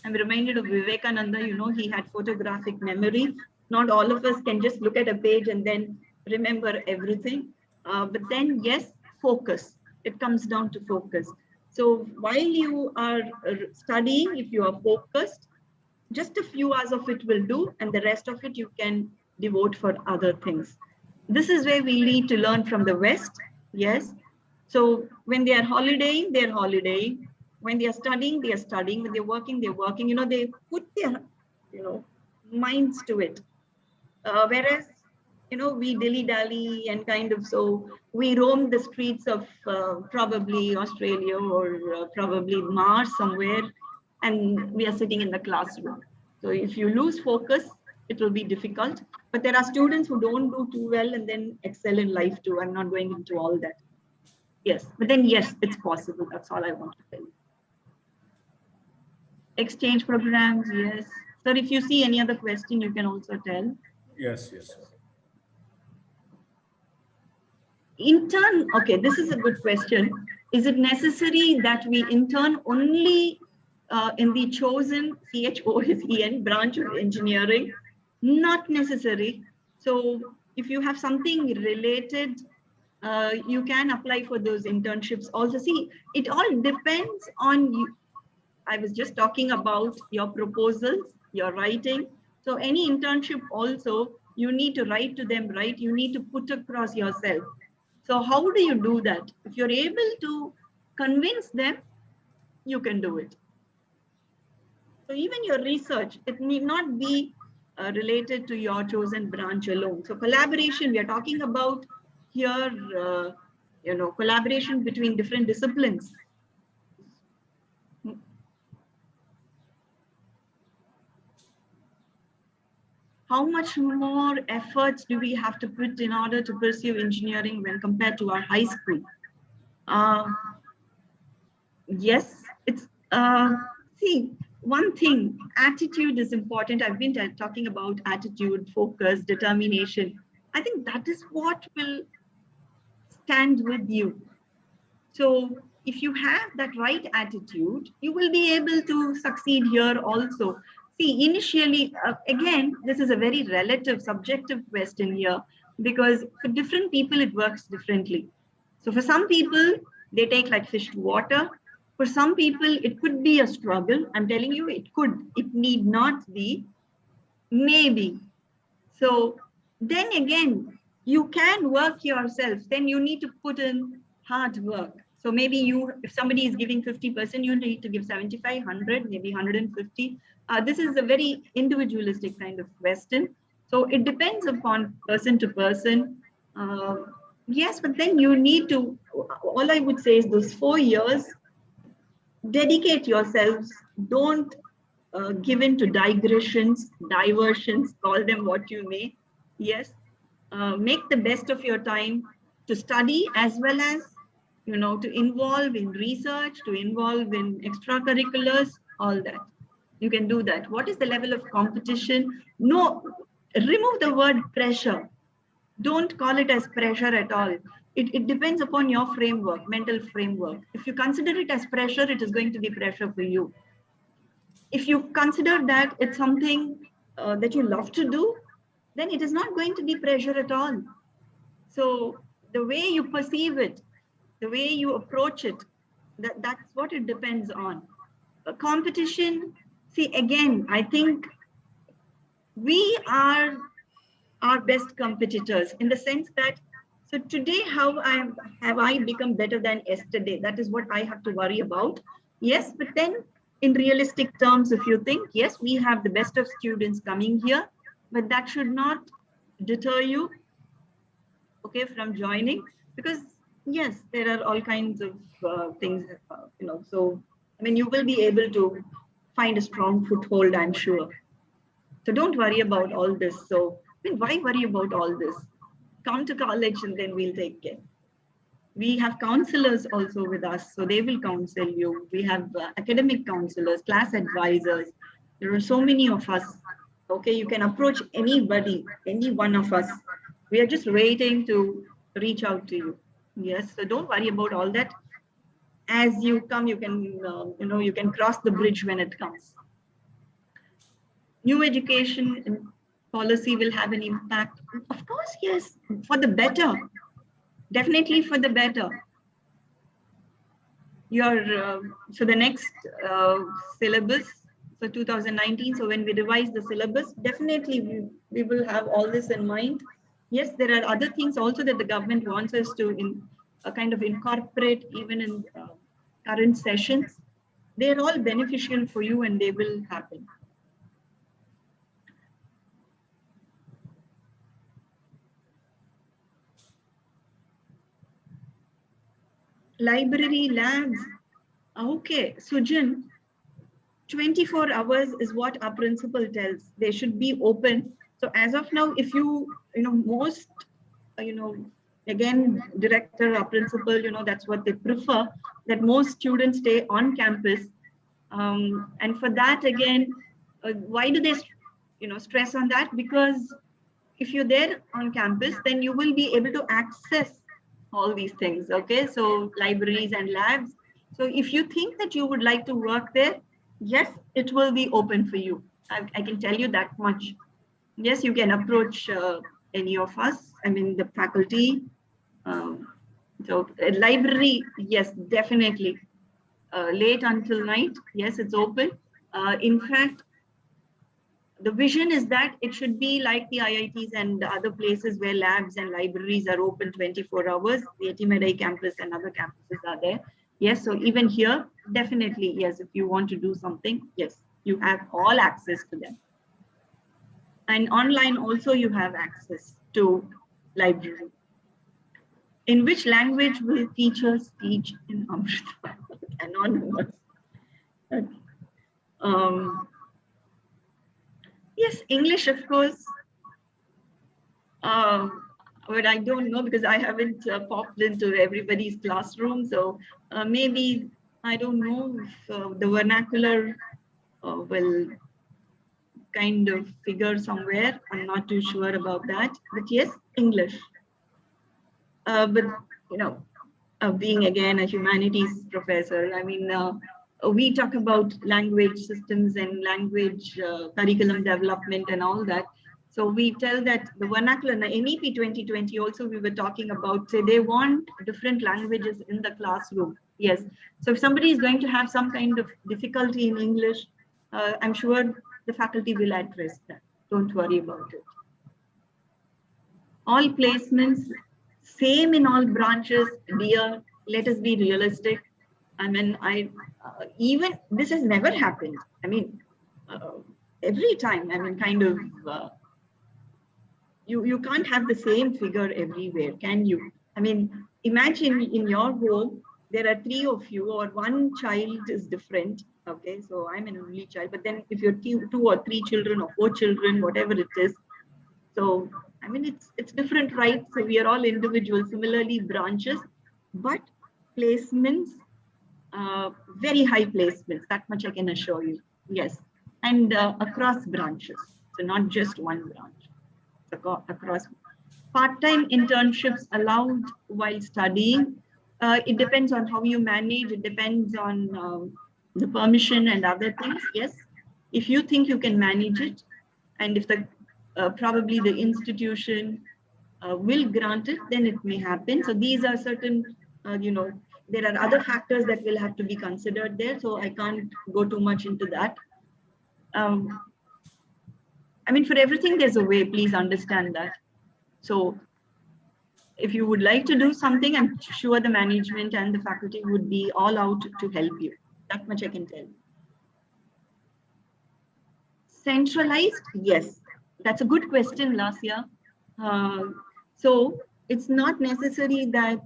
S1: I'm reminded of Vivekananda, he had photographic memory. Not all of us can just look at a page and then remember everything. But then, yes, focus. It comes down to focus. So while you are studying, if you are focused, just a few hours of it will do, and the rest of it you can devote for other things. This is where we need to learn from the West. Yes. So when they are holidaying, they're holidaying. When they are studying, they are studying. When they're working, they're working. They put their, minds to it. Whereas, we dilly-dally and kind of, so we roam the streets of probably Australia or probably Mars somewhere, and we are sitting in the classroom. So if you lose focus, it will be difficult. But there are students who don't do too well and then excel in life too. I'm not going into all that. Yes, but then yes, it's possible. That's all I want to tell you. Exchange programs, yes. Sir, if you see any other question, you can also tell.
S2: Yes, yes.
S1: Intern, okay, this is a good question. Is it necessary that we intern only in the chosen CHOSEN branch of engineering? Not necessary. So if you have something related, you can apply for those internships. Also, see, it all depends on you. I was just talking about your proposals, your writing. So any internship also, you need to write to them, right? You need to put across yourself. So how do you do that? If you're able to convince them, you can do it. So even your research, it need not be related to your chosen branch alone. So collaboration, we are talking about here, collaboration between different disciplines. How much more efforts do we have to put in order to pursue engineering when compared to our high school? Yes, it's, see, one thing, attitude is important. I've been talking about attitude, focus, determination. I think that is what will stand with you. So if you have that right attitude, you will be able to succeed here also. See, initially, again, this is a very relative, subjective question here, because for different people, it works differently. So for some people, they take like fish to water. For some people, it could be a struggle. I'm telling you, it could, it need not be, maybe. So then again, you can work yourself. Then you need to put in hard work. So maybe you, if somebody is giving 50%, you need to give 75, 100, maybe 150. This is a very individualistic kind of question. So it depends upon person to person. Yes, but then you need to, all I would say is those 4 years, dedicate yourselves. Don't give in to digressions, diversions, call them what you may. Yes, make the best of your time to study as well as, you know, to involve in research, to involve in extracurriculars, all that. You can do that. What is the level of competition? No, remove the word pressure. Don't call it as pressure at all. It depends upon your framework, mental framework. If you consider it as pressure, it is going to be pressure for you. If you consider that it's something that you love to do, then it is not going to be pressure at all. So the way you perceive it, the way you approach it, that's what it depends on. A competition, see, again, I think we are our best competitors in the sense that, so today, how have I become better than yesterday? That is what I have to worry about. Yes, but then in realistic terms, if you think, yes, we have the best of students coming here, but that should not deter you, okay, from joining, because yes, there are all kinds of things, you know, so, I mean, you will be able to find a strong foothold, I'm sure. So don't worry about all this. So, I mean, why worry about all this? Come to college and then we'll take care. We have counselors also with us, so they will counsel you. We have academic counselors, class advisors. There are so many of us. Okay, you can approach anybody, any one of us. We are just waiting to reach out to you. Yes, so don't worry about all that. As you come, you can, you know, you can cross the bridge when it comes. New education policy will have an impact. Of course, yes, for the better. Definitely for the better. So the next syllabus, so 2019, so when we revise the syllabus, definitely we will have all this in mind. Yes, there are other things also that the government wants us to kind of incorporate even in current sessions. They're all beneficial for you and they will happen. Library, labs. Okay, Sujan, 24 hours is what our principal tells. They should be open. So as of now, if you know, most, you know, again, director or principal, you know, that's what they prefer, that most students stay on campus. And for that, again, why do they, you know, stress on that? Because if you're there on campus, then you will be able to access all these things. Okay, so libraries and labs. So if you think that you would like to work there, yes, it will be open for you. I can tell you that much. Yes, you can approach any of us, I mean, the faculty. So library, yes, definitely. Late until night, yes, it's open. In fact, the vision is that it should be like the IITs and other places where labs and libraries are open 24 hours. The Etimeday campus and other campuses are there. Yes, so even here, definitely, yes, if you want to do something, yes, you have all access to them. And online also you have access to library. In which language will teachers teach in Amrita? Anonymous. Okay. Yes, English, of course. But I don't know because I haven't popped into everybody's classroom. So maybe, I don't know if the vernacular will kind of figure somewhere. I'm not too sure about that. But yes, English. But, you know, being again a humanities professor, I mean, we talk about language systems and language curriculum development and all that. So we tell that the vernacular in the NEP 2020 also we were talking about, say they want different languages in the classroom. Yes. So if somebody is going to have some kind of difficulty in English, I'm sure the faculty will address that. Don't worry about it. All placements, same in all branches, dear, let us be realistic. I mean, even this has never happened. I mean, every time, I mean, kind of, you can't have the same figure everywhere, can you? I mean, imagine in your home, there are 3 of you or one child is different. Okay, so I'm an only child, but then if you're 2 or 3 children or 4 children, whatever it is, so I mean, it's different, right? So we are all individuals, similarly branches, but placements, very high placements, that much I can assure you. Yes, and across branches, so not just one branch, across. Part-time internships allowed while studying. It depends on how you manage. It depends on the permission and other things. Yes, if you think you can manage it, and if the probably the institution will grant it, then it may happen. So these are certain, there are other factors that will have to be considered there. So I can't go too much into that. I mean, for everything, there's a way, please understand that. So if you would like to do something, I'm sure the management and the faculty would be all out to help you. That much I can tell. Centralized, yes. That's a good question, Lasya. So it's not necessary that,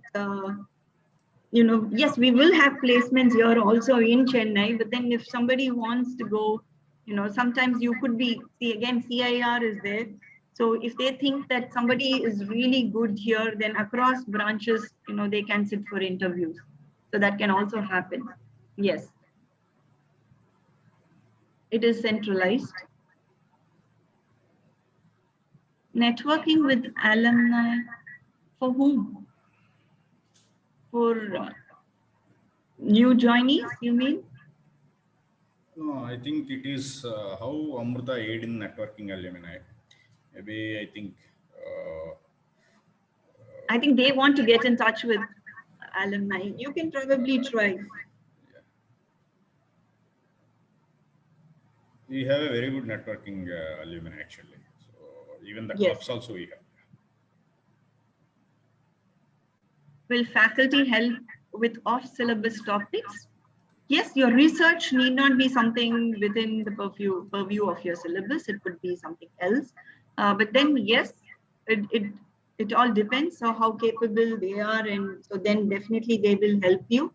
S1: yes, we will have placements here also in Chennai, but then if somebody wants to go, sometimes you could be, see again, CIR is there. So if they think that somebody is really good here, then across branches, they can sit for interviews. So that can also happen. Yes. It is centralized. Networking with alumni, for whom? For new joinees, you mean?
S2: No, I think it is how Amrita aid in networking alumni. Maybe
S1: I think they want to get in touch with alumni. You can probably try.
S2: Yeah. We have a very good networking alumni actually. So even the clubs also we have.
S1: Will faculty help with off-syllabus topics? Yes, your research need not be something within the purview of your syllabus. It could be something else. But then, yes, it all depends on how capable they are. And so then definitely they will help you.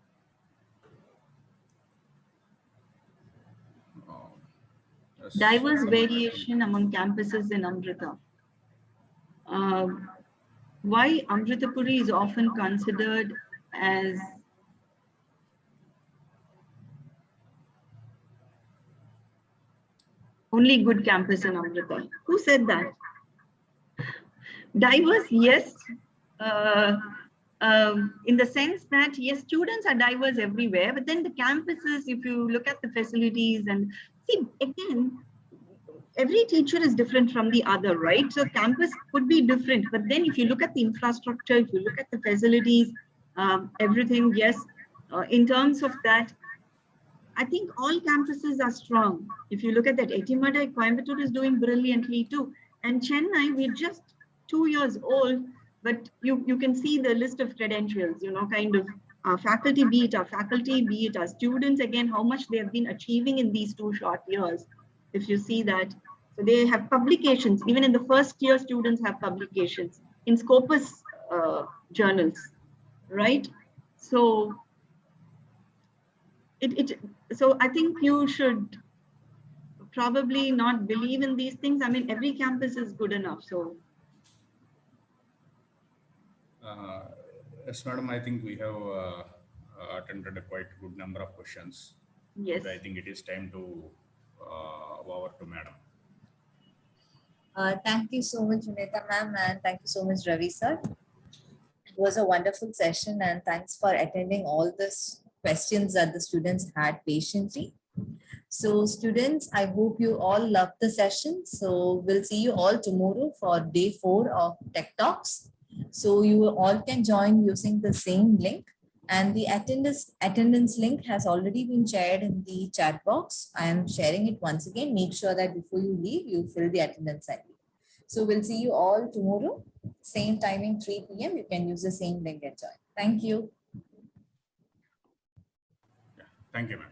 S1: Diverse variation among campuses in Amrita. Why Amritapuri is often considered as only good campus in Amrita? Who said that? Diverse, yes. In the sense that, yes, students are diverse everywhere, but then the campuses, if you look at the facilities and see, again, every teacher is different from the other, right? So campus could be different, but then if you look at the infrastructure, if you look at the facilities, everything, yes, in terms of that, I think all campuses are strong. If you look at that, Etimadai, Coimbatore is doing brilliantly too. And Chennai, we're just 2 years old, but you can see the list of credentials, kind of our faculty, be it our faculty, be it our students, again, how much they have been achieving in these 2 short years. If you see that, so they have publications, even in the first year, students have publications in Scopus journals, right? So so I think you should probably not believe in these things. I mean, every campus is good enough. So
S2: yes, madam, I think we have attended a quite good number of questions.
S1: Yes.
S2: I think it is time to over to madam.
S3: Thank you so much, Vinita ma'am, and thank you so much, Ravi sir. It was a wonderful session, and thanks for attending all the questions that the students had patiently. So students, I hope you all loved the session. So we'll see you all tomorrow for day 4 of Tech Talks. So you all can join using the same link, and the attendance link has already been shared in the chat box. I am sharing it once again. Make sure that before you leave, you fill the attendance ID. So we'll see you all tomorrow, same timing, 3 p.m. You can use the same link and join. Thank you.
S2: Thank you, ma'am.